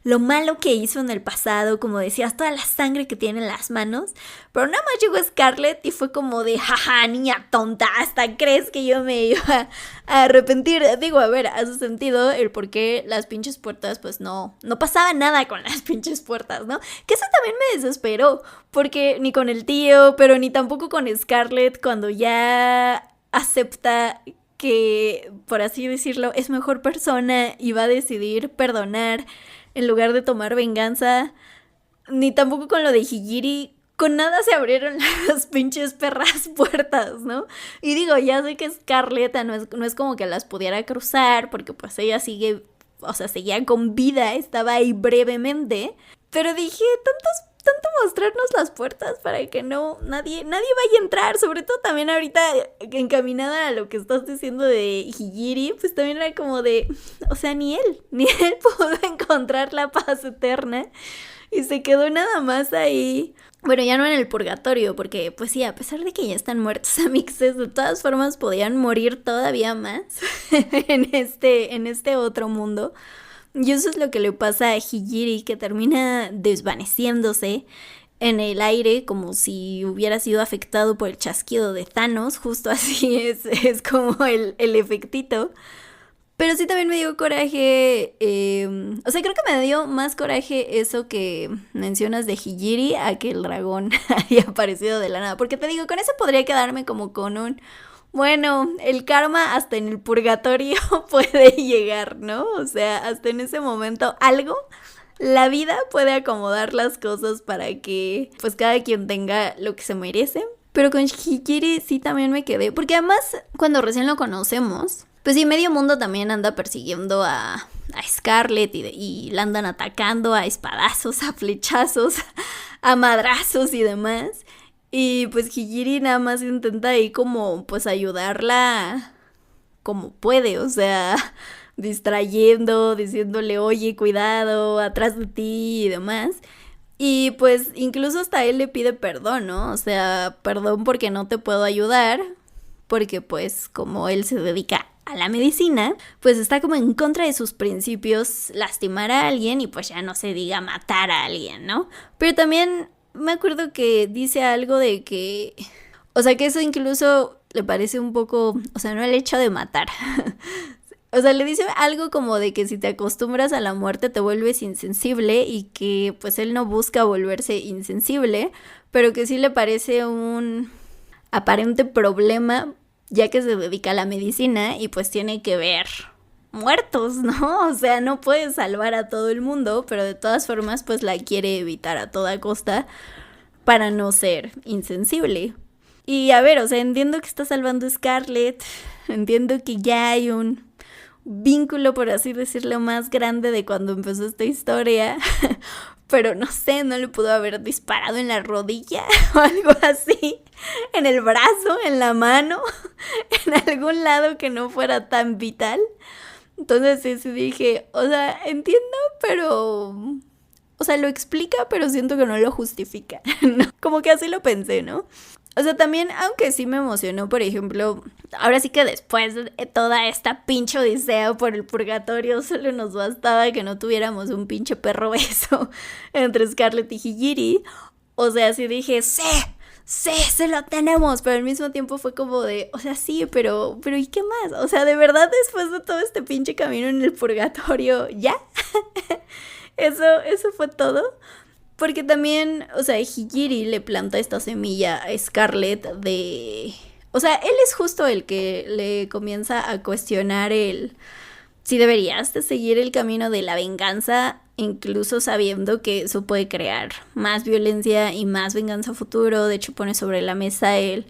lo malo que hizo en el pasado, como decías, toda la sangre que tiene en las manos. Pero nada más llegó Scarlett y fue como de, jaja, niña tonta, ¿hasta crees que yo me iba a arrepentir? Digo, a ver, hace sentido el por qué las pinches puertas, pues no pasaba nada con las pinches puertas, ¿no? Que eso también me desesperó, porque ni con el tío, pero ni tampoco con Scarlett, cuando ya acepta que, por así decirlo, es mejor persona y va a decidir perdonar en lugar de tomar venganza, ni tampoco con lo de Hijiri, con nada se abrieron las pinches perras puertas, ¿no? Y digo, ya sé que Scarlett no es como que las pudiera cruzar, porque pues ella sigue, o sea, seguía con vida, estaba ahí brevemente, pero dije, tanto mostrarnos las puertas para que nadie vaya a entrar, sobre todo también ahorita encaminada a lo que estás diciendo de Hijiri, pues también era como de, o sea, ni él pudo encontrar la paz eterna y se quedó nada más ahí, bueno, ya no en el purgatorio, porque pues sí, a pesar de que ya están muertos amixes, de todas formas podían morir todavía más en este otro mundo. Y eso es lo que le pasa a Hijiri, que termina desvaneciéndose en el aire como si hubiera sido afectado por el chasquido de Thanos. Justo así es como el efectito. Pero sí también me dio coraje, o sea, creo que me dio más coraje eso que mencionas de Hijiri a que el dragón haya aparecido de la nada. Porque te digo, con eso podría quedarme como con un... Bueno, el karma hasta en el purgatorio puede llegar, ¿no? O sea, hasta en ese momento la vida puede acomodar las cosas para que pues cada quien tenga lo que se merece. Pero con Hijiri sí también me quedé, porque además cuando recién lo conocemos, pues sí, medio mundo también anda persiguiendo a Scarlett y la andan atacando a espadazos, a flechazos, a madrazos y demás. Y pues Higiri nada más intenta ahí como pues ayudarla como puede, o sea, distrayendo, diciéndole, oye, cuidado, atrás de ti y demás. Y pues incluso hasta él le pide perdón, ¿no? O sea, perdón porque no te puedo ayudar, porque pues como él se dedica a la medicina, pues está como en contra de sus principios lastimar a alguien y pues ya no se diga matar a alguien, ¿no? Pero también me acuerdo que dice algo de que, o sea, que eso incluso le parece un poco, o sea, no el hecho de matar. O sea, le dice algo como de que si te acostumbras a la muerte te vuelves insensible y que pues él no busca volverse insensible, pero que sí le parece un aparente problema ya que se dedica a la medicina y pues tiene que ver muertos, ¿no? O sea, no puede salvar a todo el mundo, pero de todas formas pues la quiere evitar a toda costa para no ser insensible. Y a ver, o sea, entiendo que está salvando a Scarlett, entiendo que ya hay un vínculo, por así decirlo, más grande de cuando empezó esta historia, pero no sé, no le pudo haber disparado en la rodilla o algo así, en el brazo, en la mano, en algún lado que no fuera tan vital. Entonces sí dije, o sea, entiendo, pero, o sea, lo explica, pero siento que no lo justifica, ¿no? Como que así lo pensé, ¿no? O sea, también, aunque sí me emocionó, por ejemplo, ahora sí que después de toda esta pinche odisea por el purgatorio, solo nos bastaba que no tuviéramos un pinche perro beso entre Scarlett y Higiri. O sea, sí dije, sí, se lo tenemos, pero al mismo tiempo fue como de, o sea, sí, pero ¿y qué más? O sea, de verdad, después de todo este pinche camino en el purgatorio, ¿ya? Eso fue todo. Porque también, o sea, Higiri le planta esta semilla a Scarlett de... O sea, él es justo el que le comienza a cuestionar el... si deberías de seguir el camino de la venganza, incluso sabiendo que eso puede crear más violencia y más venganza a futuro. De hecho, pone sobre la mesa él,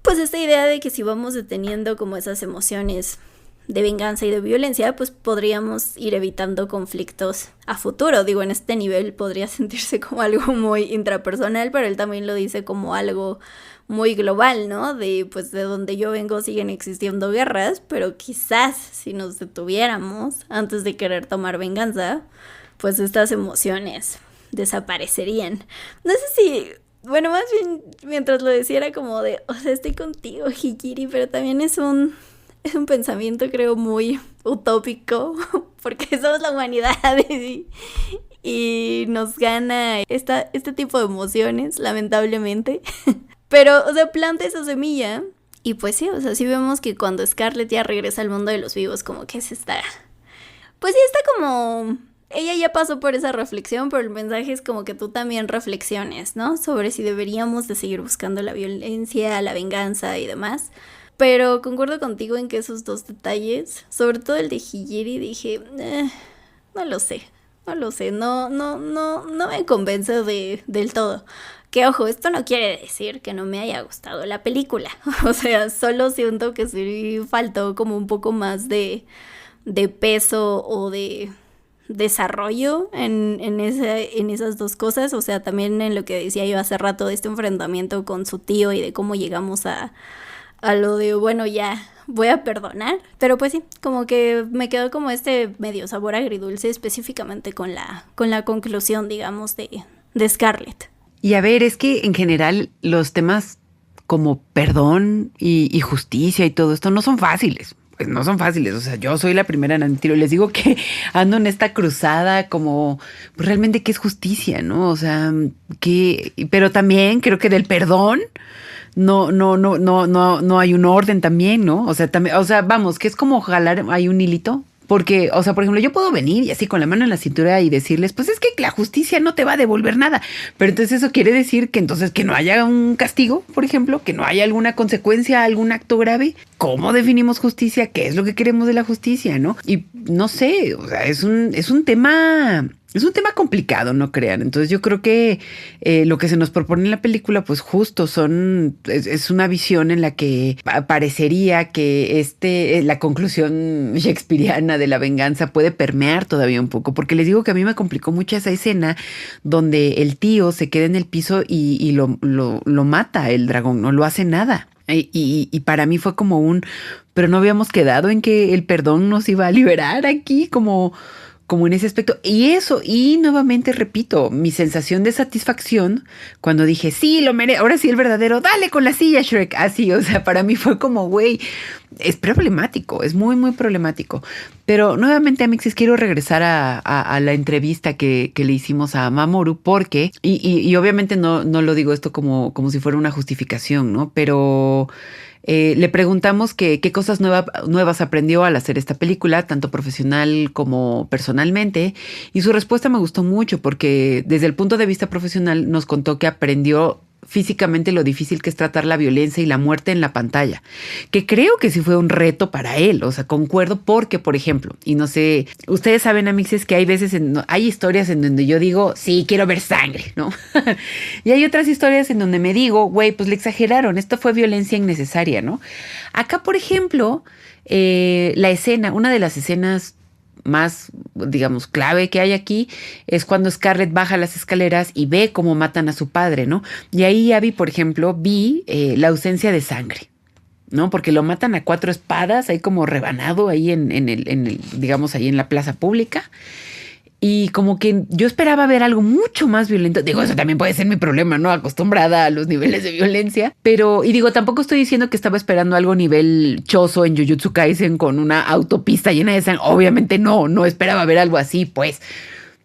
pues esta idea de que si vamos deteniendo como esas emociones de venganza y de violencia, pues podríamos ir evitando conflictos a futuro. Digo, en este nivel podría sentirse como algo muy intrapersonal, pero él también lo dice como algo muy global, ¿no? De, pues, de donde yo vengo siguen existiendo guerras, pero quizás si nos detuviéramos antes de querer tomar venganza, pues estas emociones desaparecerían. No sé si... Bueno, más bien, mientras lo decía era como de, o sea, estoy contigo, Higiri, pero también es un pensamiento, creo, muy utópico, porque somos la humanidad y nos gana este tipo de emociones, lamentablemente. Pero, o sea, planta esa semilla y pues sí, o sea, sí vemos que cuando Scarlett ya regresa al mundo de los vivos, como que se está... Pues sí, está como... Ella ya pasó por esa reflexión, pero el mensaje es como que tú también reflexiones, ¿no? Sobre si deberíamos de seguir buscando la violencia, la venganza y demás. Pero concuerdo contigo en que esos dos detalles, sobre todo el de Higiri, dije, no lo sé, no me convence del todo. Que ojo, esto no quiere decir que no me haya gustado la película. O sea, solo siento que sí faltó como un poco más de peso o de desarrollo en esas dos cosas. O sea, también en lo que decía yo hace rato de este enfrentamiento con su tío y de cómo llegamos a lo de, bueno, ya voy a perdonar. Pero pues sí, como que me quedó como este medio sabor agridulce, específicamente con la conclusión, digamos, de Scarlett. Y a ver, es que en general los temas como perdón y justicia y todo esto no son fáciles. Pues no son fáciles, o sea, yo soy la primera en admitirlo. Les digo que ando en esta cruzada como, pues realmente qué es justicia, ¿no? O sea, pero también creo que del perdón no hay un orden también, ¿no? O sea, también, o sea, vamos, que es como jalar ahí un hilito. Porque, o sea, por ejemplo, yo puedo venir y así con la mano en la cintura y decirles, pues es que la justicia no te va a devolver nada. Pero entonces eso quiere decir que entonces que no haya un castigo, por ejemplo, que no haya alguna consecuencia, algún acto grave. ¿Cómo definimos justicia? ¿Qué es lo que queremos de la justicia, no? Y no sé, o sea, es un tema Es un tema complicado, no crean. Entonces yo creo que lo que se nos propone en la película, pues justo es una visión en la que parecería que la conclusión shakespeariana de la venganza puede permear todavía un poco, porque les digo que a mí me complicó mucho esa escena donde el tío se queda en el piso y lo mata el dragón, no lo hace nada. Y para mí fue como pero no habíamos quedado en que el perdón nos iba a liberar aquí, como en ese aspecto. Y nuevamente repito, mi sensación de satisfacción cuando dije, sí, lo merece, ahora sí el verdadero, dale con la silla, Shrek. Así, o sea, para mí fue como, güey, es problemático, es muy, muy problemático. Pero nuevamente, Amixes, quiero regresar a la entrevista que le hicimos a Mamoru, porque, y obviamente no lo digo esto como si fuera una justificación, ¿no? Pero le preguntamos qué cosas nuevas aprendió al hacer esta película, tanto profesional como personalmente, y su respuesta me gustó mucho porque desde el punto de vista profesional nos contó que aprendió físicamente lo difícil que es tratar la violencia y la muerte en la pantalla, que creo que sí fue un reto para él, o sea, concuerdo porque, por ejemplo, y no sé, ustedes saben, amixes, que hay veces, hay historias en donde yo digo, sí, quiero ver sangre, ¿no? Y hay otras historias en donde me digo, güey, pues le exageraron, esto fue violencia innecesaria, ¿no? Acá, por ejemplo, una de las escenas más, digamos, clave que hay aquí es cuando Scarlett baja las escaleras y ve cómo matan a su padre, ¿no? Y ahí ya por ejemplo, la ausencia de sangre, ¿no? Porque lo matan a 4 espadas, ahí como rebanado ahí digamos, ahí en la plaza pública. Y como que yo esperaba ver algo mucho más violento. Digo, eso también puede ser mi problema, ¿no? Acostumbrada a los niveles de violencia. Pero, y digo, tampoco estoy diciendo que estaba esperando algo nivel Chozo en Jujutsu Kaisen con una autopista llena de sangre. Obviamente no esperaba ver algo así, pues.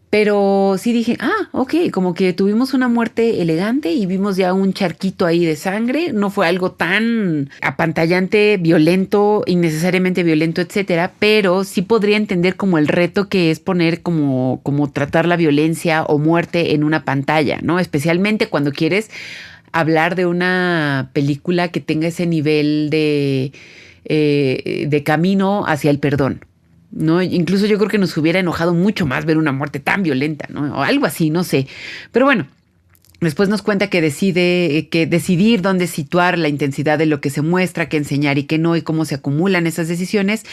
Pero sí dije, ok, como que tuvimos una muerte elegante y vimos ya un charquito ahí de sangre. No fue algo tan apantallante, violento, innecesariamente violento, etcétera. Pero sí podría entender como el reto que es poner como tratar la violencia o muerte en una pantalla, ¿no? Especialmente cuando quieres hablar de una película que tenga ese nivel de camino hacia el perdón, ¿no? Incluso yo creo que nos hubiera enojado mucho más ver una muerte tan violenta, ¿no? O algo así, no sé. Pero bueno, después nos cuenta que decidir dónde situar la intensidad de lo que se muestra, qué enseñar y qué no, y cómo se acumulan esas decisiones,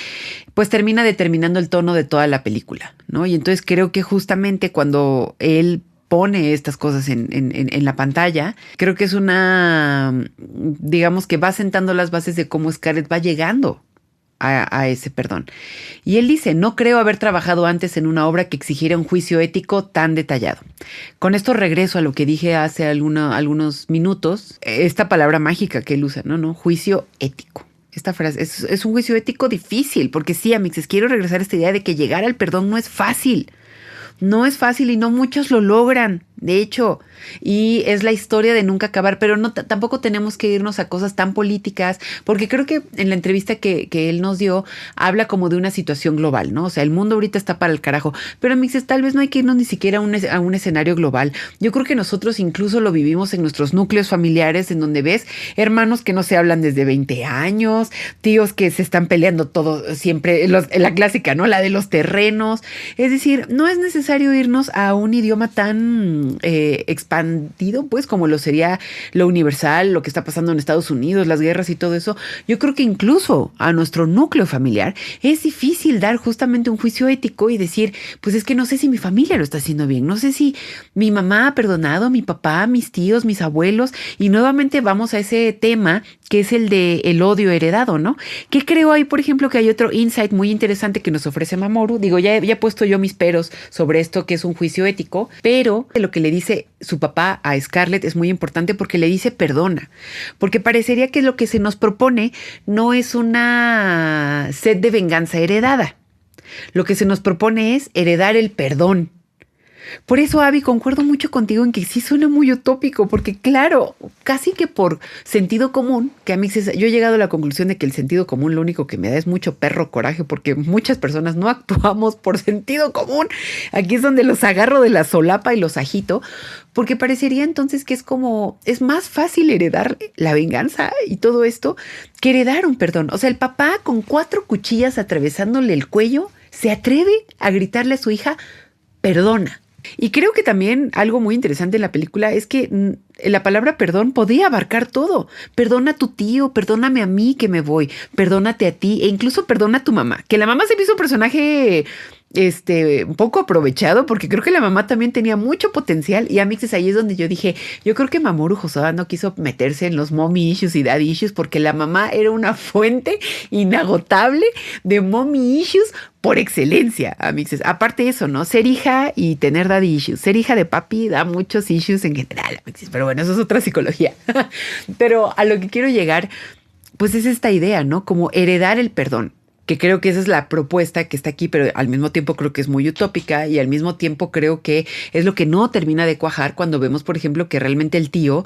pues termina determinando el tono de toda la película, ¿no? Y entonces creo que justamente cuando él pone estas cosas en la pantalla, creo que es digamos que va sentando las bases de cómo Scarlett va llegando a ese perdón. Y él dice, no creo haber trabajado antes en una obra que exigiera un juicio ético tan detallado. Con esto regreso a lo que dije hace algunos minutos, esta palabra mágica que él usa, ¿no? Juicio ético. Esta frase es un juicio ético difícil, porque sí, amixes, quiero regresar a esta idea de que llegar al perdón no es fácil. No es fácil y no muchos lo logran, de hecho, y es la historia de nunca acabar, pero tampoco tenemos que irnos a cosas tan políticas, porque creo que en la entrevista que él nos dio, habla como de una situación global, ¿no? O sea, el mundo ahorita está para el carajo, pero amixes, tal vez no hay que irnos ni siquiera a un escenario global. Yo creo que nosotros incluso lo vivimos en nuestros núcleos familiares, en donde ves hermanos que no se hablan desde 20 años, tíos que se están peleando todo siempre, la clásica, ¿no? La de los terrenos. Es decir, no es necesario irnos a un idioma tan expandido, pues, como lo sería lo universal, lo que está pasando en Estados Unidos, las guerras y todo eso. Yo creo que incluso a nuestro núcleo familiar es difícil dar justamente un juicio ético y decir, pues es que no sé si mi familia lo está haciendo bien, no sé si mi mamá ha perdonado, mi papá, mis tíos, mis abuelos, y nuevamente vamos a ese tema que es el de el odio heredado, ¿no? Que creo ahí, por ejemplo, que hay otro insight muy interesante que nos ofrece Mamoru. Digo, ya he puesto yo mis peros sobre esto que es un juicio ético, pero lo que le dice su papá a Scarlett es muy importante porque le dice perdona, porque parecería que lo que se nos propone no es una sed de venganza heredada. Lo que se nos propone es heredar el perdón. Por eso, Abby, concuerdo mucho contigo en que sí suena muy utópico, porque claro, casi que por sentido común, que a mí yo he llegado a la conclusión de que el sentido común lo único que me da es mucho perro coraje, porque muchas personas no actuamos por sentido común. Aquí es donde los agarro de la solapa y los agito, porque parecería entonces que es más fácil heredar la venganza y todo esto que heredar un perdón. O sea, el papá con 4 cuchillas atravesándole el cuello se atreve a gritarle a su hija, perdona. Y creo que también algo muy interesante en la película es que la palabra perdón podía abarcar todo. Perdona a tu tío, perdóname a mí que me voy, perdónate a ti e incluso perdona a tu mamá. Que la mamá se me hizo un personaje un poco aprovechado porque creo que la mamá también tenía mucho potencial y amixes, ahí es donde yo dije, yo creo que Mamoru Hosoda no quiso meterse en los mommy issues y daddy issues porque la mamá era una fuente inagotable de mommy issues por excelencia, amixes. Aparte de eso, ¿no? Ser hija y tener daddy issues. Ser hija de papi da muchos issues en general, amixes, pero bueno, eso es otra psicología. Pero a lo que quiero llegar, pues es esta idea, ¿no? Como heredar el perdón. Que creo que esa es la propuesta que está aquí, pero al mismo tiempo creo que es muy utópica y al mismo tiempo creo que es lo que no termina de cuajar cuando vemos, por ejemplo, que realmente el tío,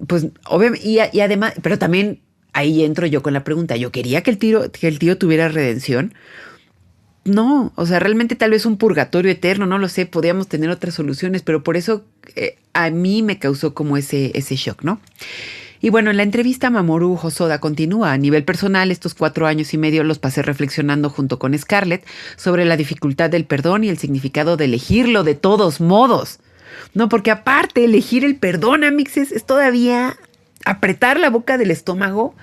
pues obviamente, y además, pero también ahí entro yo con la pregunta, ¿yo quería que el tío tuviera redención? No, o sea, realmente tal vez un purgatorio eterno, no lo sé, podíamos tener otras soluciones, pero por eso a mí me causó como ese shock, ¿no? Y bueno, en la entrevista Mamoru Hosoda continúa. A nivel personal, estos 4 años y medio los pasé reflexionando junto con Scarlett sobre la dificultad del perdón y el significado de elegirlo de todos modos. No, porque aparte, elegir el perdón, amixes, es todavía apretar la boca del estómago.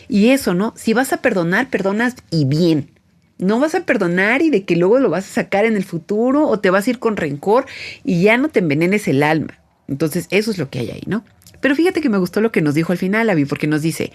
Y eso, ¿no? Si vas a perdonar, perdonas y bien. No vas a perdonar y de que luego lo vas a sacar en el futuro o te vas a ir con rencor y ya no te envenenes el alma. Entonces, eso es lo que hay ahí, ¿no? Pero fíjate que me gustó lo que nos dijo al final, Abby, porque nos dice,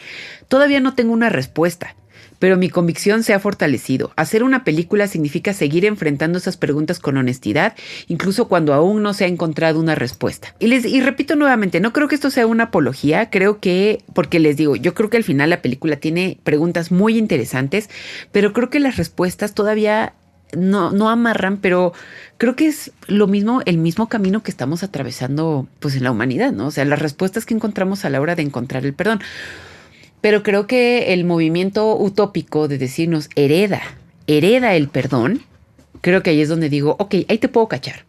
todavía no tengo una respuesta, pero mi convicción se ha fortalecido. Hacer una película significa seguir enfrentando esas preguntas con honestidad, incluso cuando aún no se ha encontrado una respuesta. Y repito nuevamente, no creo que esto sea una apología, creo que, porque les digo, yo creo que al final la película tiene preguntas muy interesantes, pero creo que las respuestas todavía no amarran, pero creo que es lo mismo, el mismo camino que estamos atravesando pues en la humanidad, ¿no? O sea, las respuestas que encontramos a la hora de encontrar el perdón. Pero creo que el movimiento utópico de decirnos hereda el perdón, creo que ahí es donde digo, ok, ahí te puedo cachar.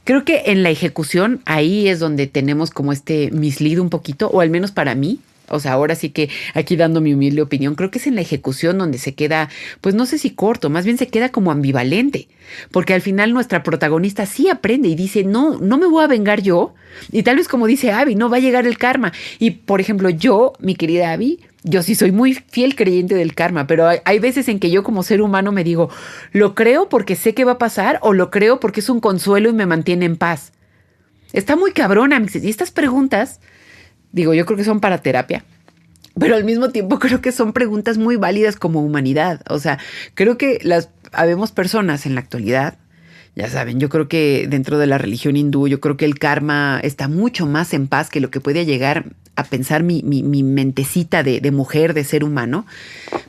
Creo que en la ejecución ahí es donde tenemos como mislead un poquito, o al menos para mí. O sea, ahora sí que aquí dando mi humilde opinión, creo que es en la ejecución donde se queda, pues no sé si corto, más bien se queda como ambivalente, porque al final nuestra protagonista sí aprende y dice, no me voy a vengar yo, y tal vez como dice Abby, no va a llegar el karma. Y por ejemplo, yo, mi querida Abby, yo sí soy muy fiel creyente del karma, pero hay veces en que yo como ser humano me digo, ¿lo creo porque sé que va a pasar o lo creo porque es un consuelo y me mantiene en paz? Está muy cabrona, y estas preguntas... Digo, yo creo que son para terapia, pero al mismo tiempo creo que son preguntas muy válidas como humanidad. O sea, creo que habemos personas en la actualidad, ya saben, yo creo que dentro de la religión hindú, yo creo que el karma está mucho más en paz que lo que puede llegar a pensar mi mentecita de mujer, de ser humano.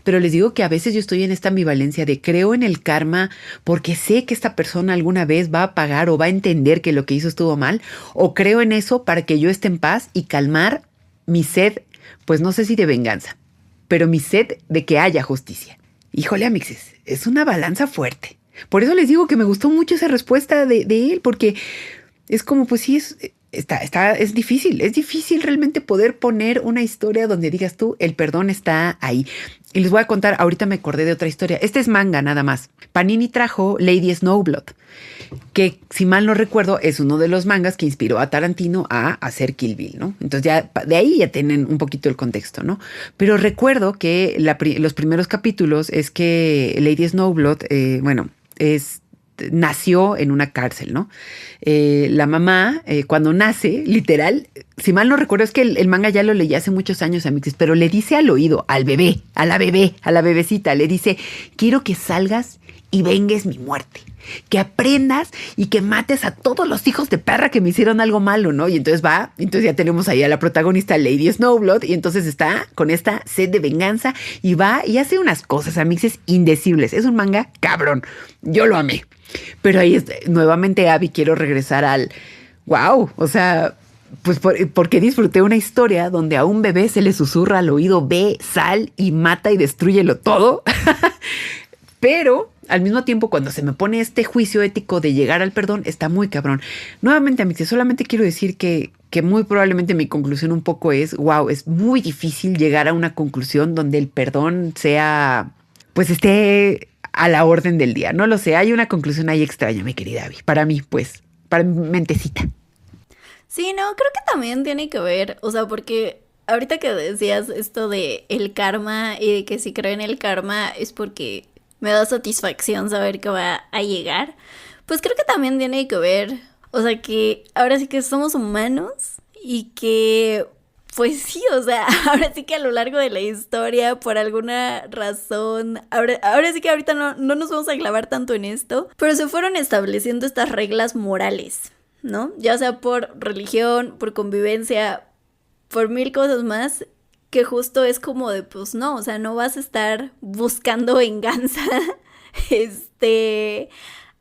Pero les digo que a veces yo estoy en esta ambivalencia de creo en el karma porque sé que esta persona alguna vez va a pagar o va a entender que lo que hizo estuvo mal, o creo en eso para que yo esté en paz y calmar mi sed, pues no sé si de venganza, pero mi sed de que haya justicia. Híjole, amixes, es una balanza fuerte. Por eso les digo que me gustó mucho esa respuesta de él, porque es como, pues sí, es difícil realmente poder poner una historia donde digas tú, el perdón está ahí. Y les voy a contar, ahorita me acordé de otra historia. Este es manga nada más. Panini trajo Lady Snowblood, que si mal no recuerdo es uno de los mangas que inspiró a Tarantino a hacer Kill Bill, ¿no? entonces ya de ahí ya tienen un poquito el contexto, ¿no? Pero recuerdo que los primeros capítulos es que Lady Snowblood, nació en una cárcel, ¿no? La mamá, cuando nace, literal, si mal no recuerdo, es que el manga ya lo leí hace muchos años, amigos, pero le dice al oído, a la bebecita, le dice, quiero que salgas y vengues mi muerte, que aprendas y que mates a todos los hijos de perra que me hicieron algo malo, ¿no? Y entonces ya tenemos ahí a la protagonista Lady Snowblood, y entonces está con esta sed de venganza y va y hace unas cosas, amixes, indecibles. Es un manga cabrón, yo lo amé. Pero ahí nuevamente, Abby, quiero regresar al wow, o sea, pues porque disfruté una historia donde a un bebé se le susurra al oído, ve, sal y mata y destrúyelo todo. Pero al mismo tiempo, cuando se me pone este juicio ético de llegar al perdón, está muy cabrón. Nuevamente, amigos, solamente quiero decir que muy probablemente mi conclusión un poco es, wow, es muy difícil llegar a una conclusión donde el perdón sea, pues esté a la orden del día. No lo sé, hay una conclusión ahí extraña, mi querida Abby. Para mí, pues, para mi mentecita. Sí, no, creo que también tiene que ver, o sea, porque ahorita que decías esto de el karma y de que si creo en el karma es porque me da satisfacción saber que va a llegar, pues creo que también tiene que ver, o sea, que ahora sí que somos humanos y que, pues sí, o sea, ahora sí que a lo largo de la historia, por alguna razón, ahora sí que ahorita no nos vamos a clavar tanto en esto, pero se fueron estableciendo estas reglas morales, ¿no? Ya sea por religión, por convivencia, por mil cosas más, que justo es como de, pues no, o sea, no vas a estar buscando venganza, este,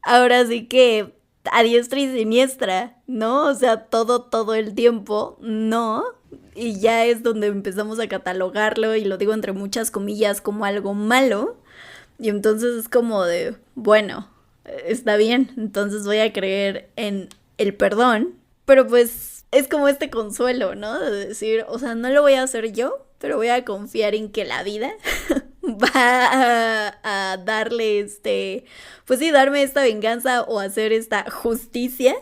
ahora sí que a diestra y siniestra, ¿no? O sea, todo el tiempo, no. Y ya es donde empezamos a catalogarlo, y lo digo entre muchas comillas, como algo malo. Y entonces es como de, bueno, está bien, entonces voy a creer en el perdón, pero pues es como este consuelo, ¿no? De decir, o sea, no lo voy a hacer yo, pero voy a confiar en que la vida va a darle pues sí, darme esta venganza o hacer esta justicia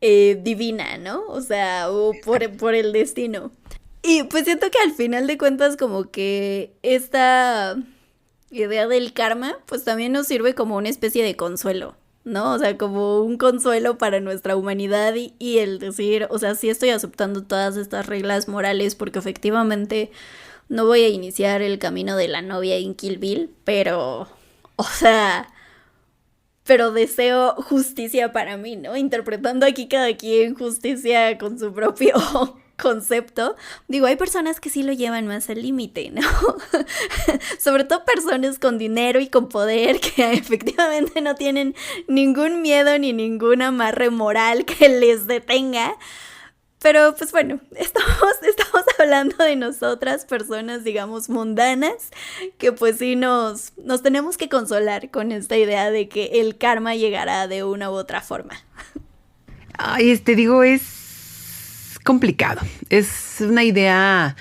divina, ¿no? O sea, o por el destino. Y pues siento que al final de cuentas como que esta idea del karma pues también nos sirve como una especie de consuelo, ¿no? O sea, como un consuelo para nuestra humanidad y el decir, o sea, sí estoy aceptando todas estas reglas morales porque efectivamente no voy a iniciar el camino de la novia en Kill Bill, pero, o sea, pero deseo justicia para mí, ¿no? Interpretando aquí cada quien justicia con su propio concepto. Digo, hay personas que sí lo llevan más al límite, ¿no? Sobre todo personas con dinero y con poder que efectivamente no tienen ningún miedo ni ningún amarre moral que les detenga. Pero pues bueno, estamos hablando de nosotras, personas, digamos, mundanas, que pues sí nos tenemos que consolar con esta idea de que el karma llegará de una u otra forma. Ay, digo, es complicado. Es una idea,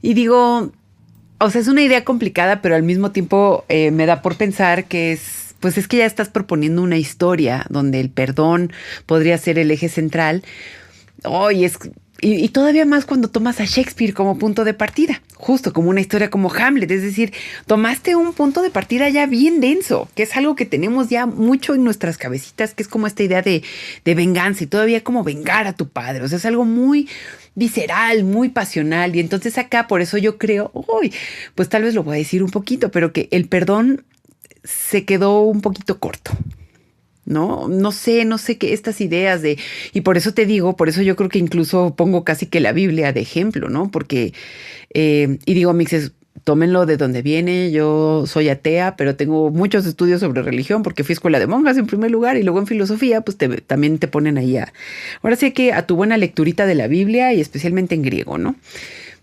y digo, o sea, es una idea complicada, pero al mismo tiempo me da por pensar que pues es que ya estás proponiendo una historia donde el perdón podría ser el eje central. Y todavía más cuando tomas a Shakespeare como punto de partida, justo como una historia como Hamlet, es decir, tomaste un punto de partida ya bien denso, que es algo que tenemos ya mucho en nuestras cabecitas, que es como esta idea de venganza y todavía como vengar a tu padre, o sea, es algo muy visceral, muy pasional, y entonces acá por eso yo creo, pues tal vez lo voy a decir un poquito, pero que el perdón se quedó un poquito corto. No sé qué estas ideas y por eso te digo, por eso yo creo que incluso pongo casi que la Biblia de ejemplo, ¿no? Porque, y digo, mixes, tómenlo de donde viene, yo soy atea, pero tengo muchos estudios sobre religión porque fui a escuela de monjas en primer lugar y luego en filosofía, pues también te ponen ahí ahora sí que a tu buena lecturita de la Biblia y especialmente en griego, ¿no?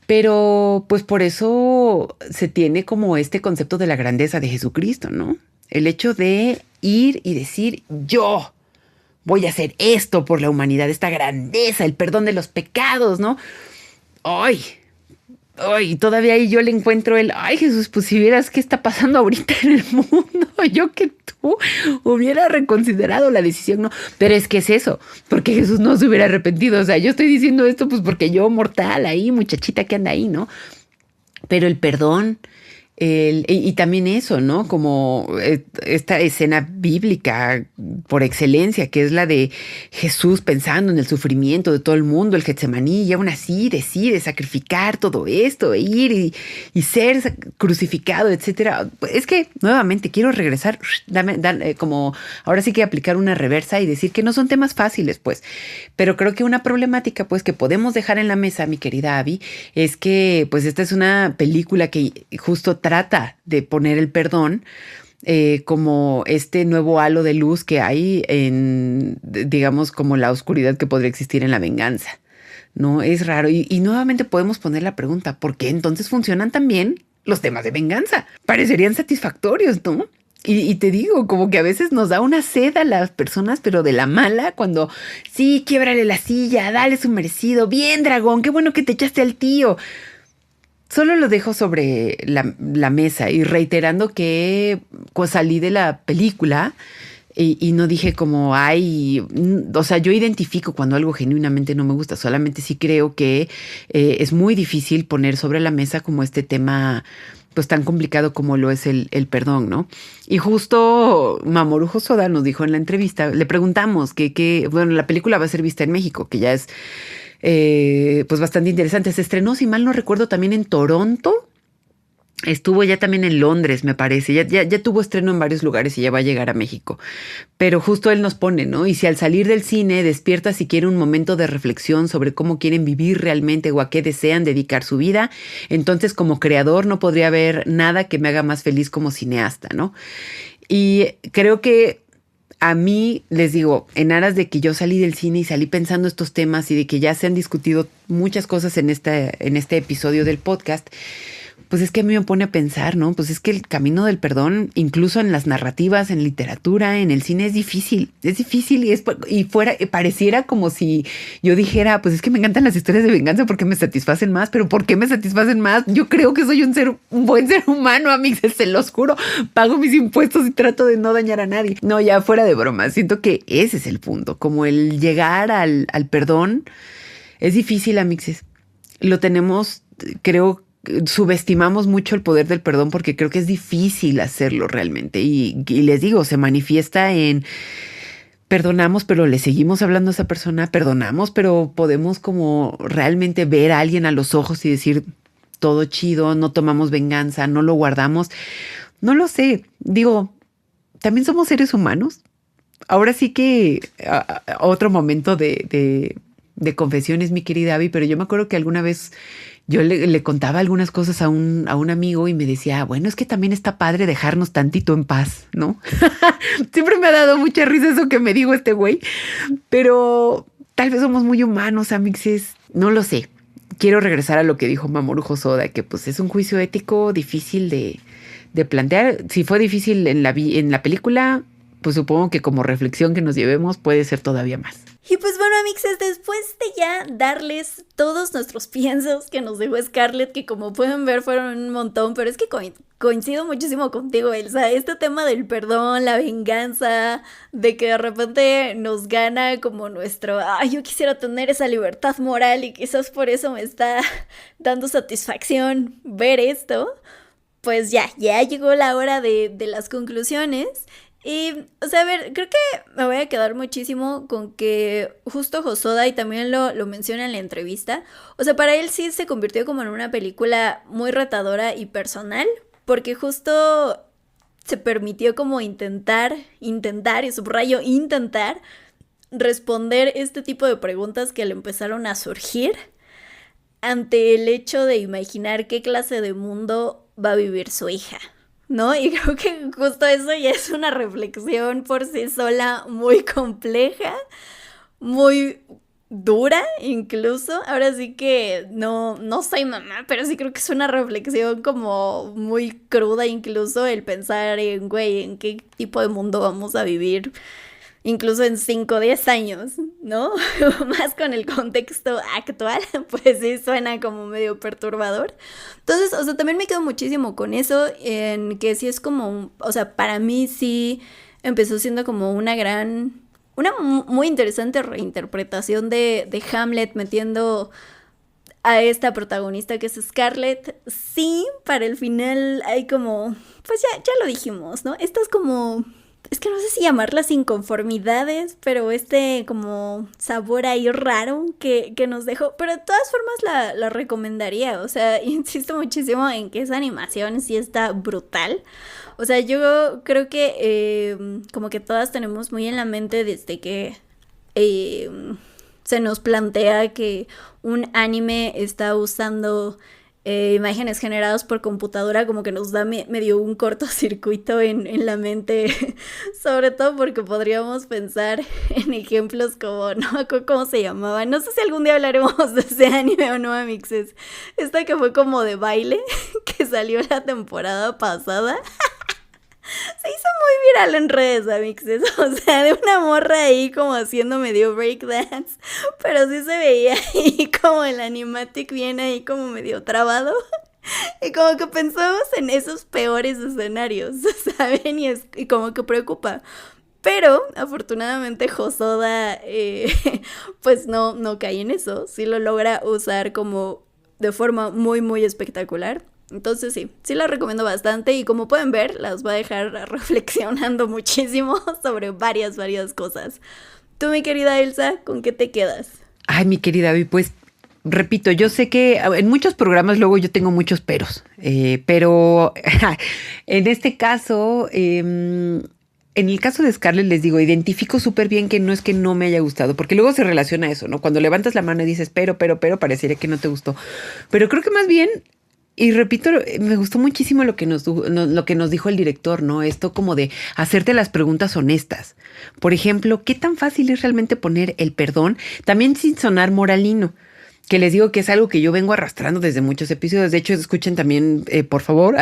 Pero pues por eso se tiene como este concepto de la grandeza de Jesucristo, ¿no? El hecho de ir y decir, yo voy a hacer esto por la humanidad, esta grandeza, el perdón de los pecados, ¿no? Ay, todavía ahí yo le encuentro ay, Jesús, pues si vieras qué está pasando ahorita en el mundo, yo que tú hubiera reconsiderado la decisión, ¿no? Pero es que es eso, porque Jesús no se hubiera arrepentido, o sea, yo estoy diciendo esto pues porque yo mortal ahí, muchachita que anda ahí, ¿no? Pero el perdón... y también eso, ¿no? Como esta escena bíblica por excelencia, que es la de Jesús pensando en el sufrimiento de todo el mundo, el Getsemaní, y aún así decide sacrificar todo esto, ir y ser crucificado, etcétera. Es que, nuevamente, quiero regresar, como ahora sí que aplicar una reversa y decir que no son temas fáciles, pues. Pero creo que una problemática, pues, que podemos dejar en la mesa, mi querida Abby, es que, pues, esta es una película que justo trata de poner el perdón como este nuevo halo de luz que hay en, digamos, como la oscuridad que podría existir en la venganza, ¿no? Es raro. Y nuevamente podemos poner la pregunta, ¿por qué entonces funcionan también los temas de venganza? Parecerían satisfactorios, ¿no? Y te digo, como que a veces nos da una sed a las personas, pero de la mala, cuando sí, quiebrale la silla, dale su merecido, bien, dragón, qué bueno que te echaste al tío. Solo lo dejo sobre la mesa y reiterando que salí de la película y no dije como, ay, o sea, yo identifico cuando algo genuinamente no me gusta, solamente sí creo que es muy difícil poner sobre la mesa como este tema pues tan complicado como lo es el perdón, ¿no? Y justo Mamoru Hosoda nos dijo en la entrevista, le preguntamos bueno, la película va a ser vista en México, que ya es pues bastante interesante. Se estrenó, si mal no recuerdo, también en Toronto. Estuvo ya también en Londres, me parece. Ya tuvo estreno en varios lugares y ya va a llegar a México. Pero justo él nos pone, ¿no? Y si al salir del cine despierta siquiera un momento de reflexión sobre cómo quieren vivir realmente o a qué desean dedicar su vida, entonces como creador no podría haber nada que me haga más feliz como cineasta, ¿no? Y creo que a mí, les digo, en aras de que yo salí del cine y salí pensando estos temas y de que ya se han discutido muchas cosas en este episodio del podcast, pues es que a mí me pone a pensar, ¿no? Pues es que el camino del perdón, incluso en las narrativas, en literatura, en el cine, es difícil y pareciera como si yo dijera, pues es que me encantan las historias de venganza porque me satisfacen más, pero ¿por qué me satisfacen más? Yo creo que soy un buen ser humano, amigos, se los juro, pago mis impuestos y trato de no dañar a nadie. No, ya fuera de broma, siento que ese es el punto, como el llegar al perdón es difícil, amixes. Lo tenemos, creo, subestimamos mucho el poder del perdón porque creo que es difícil hacerlo realmente. Y les digo, se manifiesta en perdonamos, pero le seguimos hablando a esa persona, perdonamos, pero podemos como realmente ver a alguien a los ojos y decir todo chido, no tomamos venganza, no lo guardamos. No lo sé, digo, también somos seres humanos. Ahora sí que otro momento de confesiones, mi querida Abby, pero yo me acuerdo que alguna vez yo le contaba algunas cosas a un amigo y me decía, bueno, es que también está padre dejarnos tantito en paz, ¿no? Siempre me ha dado mucha risa eso que me dijo este güey, pero tal vez somos muy humanos, amixes, no lo sé. Quiero regresar a lo que dijo Mamoru Hosoda, que pues es un juicio ético difícil de plantear. Si fue difícil en la película, pues supongo que como reflexión que nos llevemos puede ser todavía más. Y pues bueno, amixes, después de ya darles todos nuestros piensos que nos dejó Scarlett, que como pueden ver fueron un montón, pero es que coincido muchísimo contigo, Elsa. Este tema del perdón, la venganza, de que de repente nos gana como nuestro, yo quisiera tener esa libertad moral y quizás por eso me está dando satisfacción ver esto. Pues ya llegó la hora de las conclusiones. Y, o sea, a ver, creo que me voy a quedar muchísimo con que justo Hosoda, y también lo menciona en la entrevista, o sea, para él sí se convirtió como en una película muy retadora y personal, porque justo se permitió como intentar, y subrayo intentar, responder este tipo de preguntas que le empezaron a surgir ante el hecho de imaginar qué clase de mundo va a vivir su hija, ¿no? Y creo que justo eso ya es una reflexión por sí sola muy compleja, muy dura incluso. Ahora sí que no soy mamá, pero sí creo que es una reflexión como muy cruda incluso el pensar en, güey, en qué tipo de mundo vamos a vivir incluso en 5 o 10 años, ¿no? Más con el contexto actual, pues sí suena como medio perturbador. Entonces, o sea, también me quedo muchísimo con eso, en que sí es como, o sea, para mí sí empezó siendo como una muy interesante reinterpretación de Hamlet, metiendo a esta protagonista que es Scarlett. Sí, para el final hay como, pues ya lo dijimos, ¿no? Estas como, es que no sé si llamarlas inconformidades, pero como sabor ahí raro que nos dejó. Pero de todas formas la recomendaría. O sea, insisto muchísimo en que esa animación sí está brutal. O sea, yo creo que como que todas tenemos muy en la mente desde que se nos plantea que un anime está usando imágenes generadas por computadora, como que nos da medio un cortocircuito en la mente, sobre todo porque podríamos pensar en ejemplos como, no me acuerdo cómo se llamaba, no sé si algún día hablaremos de ese anime o no, amixes, esta que fue como de baile, que salió la temporada pasada. Se hizo muy viral en redes, amixes, o sea, de una morra ahí como haciendo medio breakdance, pero sí se veía ahí como el animatic bien ahí como medio trabado. Y como que pensamos en esos peores escenarios, ¿saben? Y como que preocupa. Pero afortunadamente Hosoda pues no cae en eso. Sí lo logra usar como de forma muy muy espectacular. Entonces sí la recomiendo bastante y como pueden ver las va a dejar reflexionando muchísimo sobre varias cosas. Tú, mi querida Elsa, ¿con qué te quedas? Ay, mi querida Abby, pues repito, yo sé que en muchos programas luego yo tengo muchos peros, pero en este caso, en el caso de Scarlett les digo, identifico súper bien que no es que no me haya gustado, porque luego se relaciona a eso, ¿no? Cuando levantas la mano y dices, pero, parecería que no te gustó. Pero creo que más bien, y repito, me gustó muchísimo lo que nos dijo el director, ¿no? Esto como de hacerte las preguntas honestas. Por ejemplo, ¿qué tan fácil es realmente poner el perdón? También sin sonar moralino, que les digo que es algo que yo vengo arrastrando desde muchos episodios. De hecho, escuchen también, por favor,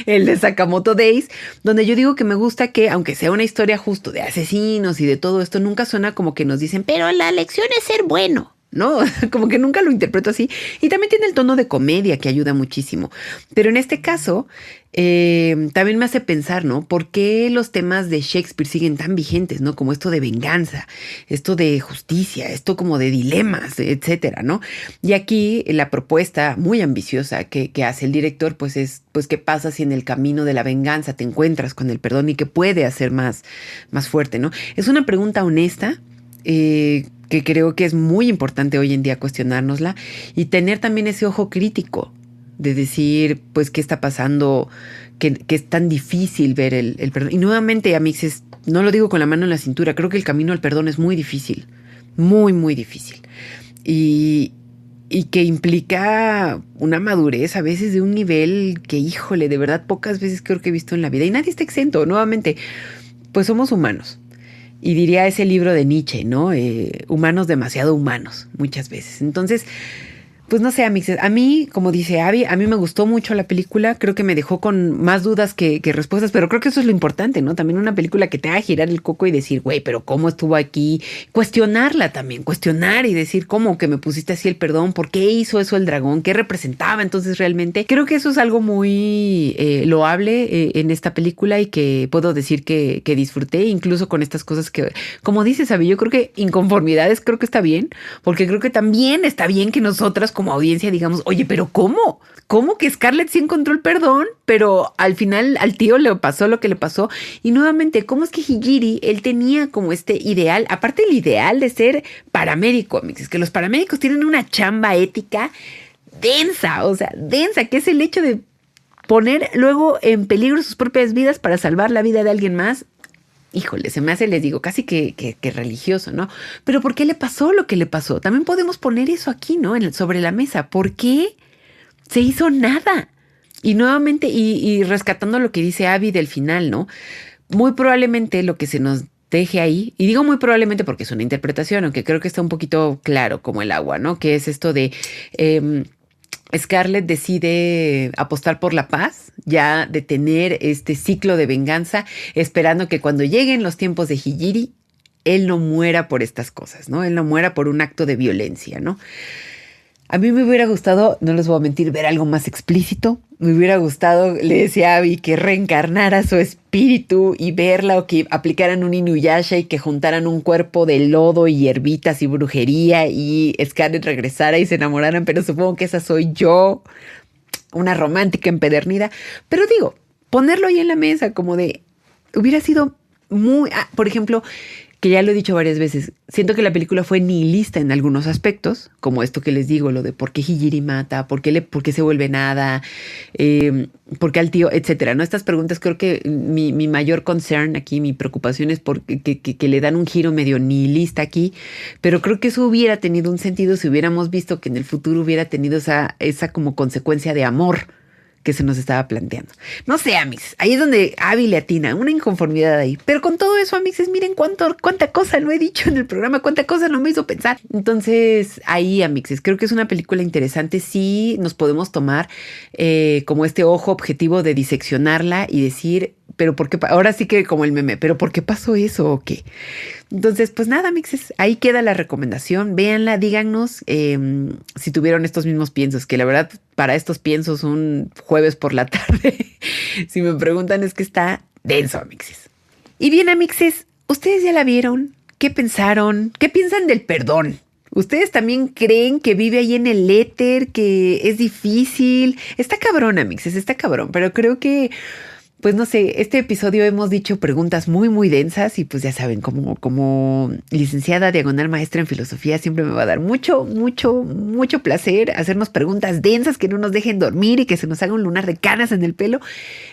el de Sakamoto Days, donde yo digo que me gusta que, aunque sea una historia justo de asesinos y de todo esto, nunca suena como que nos dicen, pero la lección es ser bueno, ¿no? Como que nunca lo interpreto así. Y también tiene el tono de comedia que ayuda muchísimo. Pero en este caso, también me hace pensar, ¿no? ¿Por qué los temas de Shakespeare siguen tan vigentes, ¿no? Como esto de venganza, esto de justicia, esto como de dilemas, etcétera, ¿no? Y aquí la propuesta muy ambiciosa que hace el director, pues es, pues, ¿qué pasa si en el camino de la venganza te encuentras con el perdón y qué puede hacer más fuerte, ¿no? Es una pregunta honesta, que creo que es muy importante hoy en día cuestionárnosla y tener también ese ojo crítico de decir, pues, qué está pasando, que es tan difícil ver el perdón. Y nuevamente, amixes, no lo digo con la mano en la cintura, creo que el camino al perdón es muy difícil, muy, muy difícil. Y que implica una madurez a veces de un nivel que, híjole, de verdad pocas veces creo que he visto en la vida. Y nadie está exento, nuevamente, pues somos humanos. Y diría ese libro de Nietzsche, ¿no? Humanos demasiado humanos, muchas veces. Entonces, pues no sé, amixes. A mí, como dice Abby, a mí me gustó mucho la película. Creo que me dejó con más dudas que respuestas, pero creo que eso es lo importante, ¿no? También una película que te haga girar el coco y decir, güey, pero ¿cómo estuvo aquí? Cuestionarla también, cuestionar y decir, ¿cómo que me pusiste así el perdón? ¿Por qué hizo eso el dragón? ¿Qué representaba entonces realmente? Creo que eso es algo muy loable en esta película y que puedo decir que disfruté, incluso con estas cosas que, como dices, Abby, yo creo que inconformidades creo que está bien, porque creo que también está bien que nosotras como audiencia digamos, oye, pero ¿cómo? ¿Cómo que Scarlett sí encontró el perdón, pero al final al tío le pasó lo que le pasó? Y nuevamente, ¿cómo es que Higiri, él tenía como este ideal, aparte el ideal de ser paramédico, amigos, que los paramédicos tienen una chamba ética densa, o sea, densa, que es el hecho de poner luego en peligro sus propias vidas para salvar la vida de alguien más? Híjole, se me hace, les digo, casi que religioso, ¿no? Pero ¿por qué le pasó lo que le pasó? También podemos poner eso aquí, ¿no? Sobre la mesa. ¿Por qué se hizo nada? Y nuevamente, y rescatando lo que dice Abby del final, ¿no? Muy probablemente lo que se nos deje ahí, y digo muy probablemente porque es una interpretación, aunque creo que está un poquito claro como el agua, ¿no? Que es esto de Scarlett decide apostar por la paz, ya detener este ciclo de venganza, esperando que cuando lleguen los tiempos de Higiri, él no muera por estas cosas, ¿no? Él no muera por un acto de violencia, ¿no? A mí me hubiera gustado, no les voy a mentir, ver algo más explícito. Me hubiera gustado, le decía a Abby, que reencarnara su espíritu y verla, o que aplicaran un Inuyasha y que juntaran un cuerpo de lodo y hierbitas y brujería y Scarlett regresara y se enamoraran, pero supongo que esa soy yo, una romántica empedernida. Pero digo, ponerlo ahí en la mesa como de, hubiera sido muy, por ejemplo, que ya lo he dicho varias veces, siento que la película fue nihilista en algunos aspectos, como esto que les digo, lo de por qué Higiri mata, por qué se vuelve nada, por qué al tío, etcétera, ¿no? Estas preguntas, creo que mi mayor concern aquí, mi preocupación es que le dan un giro medio nihilista aquí, pero creo que eso hubiera tenido un sentido si hubiéramos visto que en el futuro hubiera tenido esa como consecuencia de amor que se nos estaba planteando. No sé, amix, ahí es donde Abby le atina, una inconformidad ahí. Pero con todo eso, amixes, miren cuánta cosa no he dicho en el programa, cuánta cosa no me hizo pensar. Entonces, ahí, amixes, creo que es una película interesante. Sí nos podemos tomar como este ojo objetivo de diseccionarla y decir, pero ¿por qué? Ahora sí que como el meme, pero ¿por qué pasó eso o qué? Entonces, pues nada, mixes, ahí queda la recomendación. Véanla, díganos si tuvieron estos mismos piensos, que la verdad para estos piensos un jueves por la tarde, si me preguntan es que está denso, mixes. Y bien, amixes, ¿ustedes ya la vieron? ¿Qué pensaron? ¿Qué piensan del perdón? ¿Ustedes también creen que vive ahí en el éter, que es difícil? Está cabrón, amixes, está cabrón, pero creo que, pues no sé, este episodio hemos dicho preguntas muy, muy densas y pues ya saben, como licenciada diagonal maestra en filosofía, siempre me va a dar mucho, mucho, mucho placer hacernos preguntas densas que no nos dejen dormir y que se nos haga un lunar de canas en el pelo.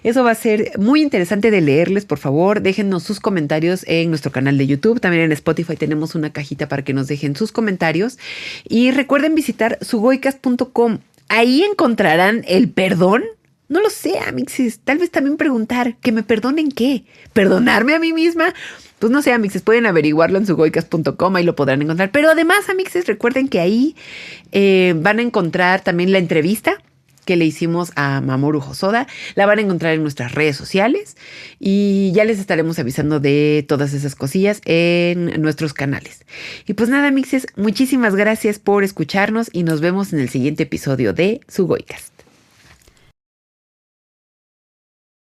Eso va a ser muy interesante de leerles, por favor. Déjennos sus comentarios en nuestro canal de YouTube. También en Spotify tenemos una cajita para que nos dejen sus comentarios. Y recuerden visitar sugoicas.com. Ahí encontrarán el perdón. No lo sé, amixes. Tal vez también preguntar, ¿que me perdonen qué? ¿Perdonarme a mí misma? Pues no sé, amixes, pueden averiguarlo en sugoicas.com, ahí lo podrán encontrar. Pero además, amixes, recuerden que ahí van a encontrar también la entrevista que le hicimos a Mamoru Hosoda. La van a encontrar en nuestras redes sociales y ya les estaremos avisando de todas esas cosillas en nuestros canales. Y pues nada, amixes, muchísimas gracias por escucharnos y nos vemos en el siguiente episodio de Sugoicas.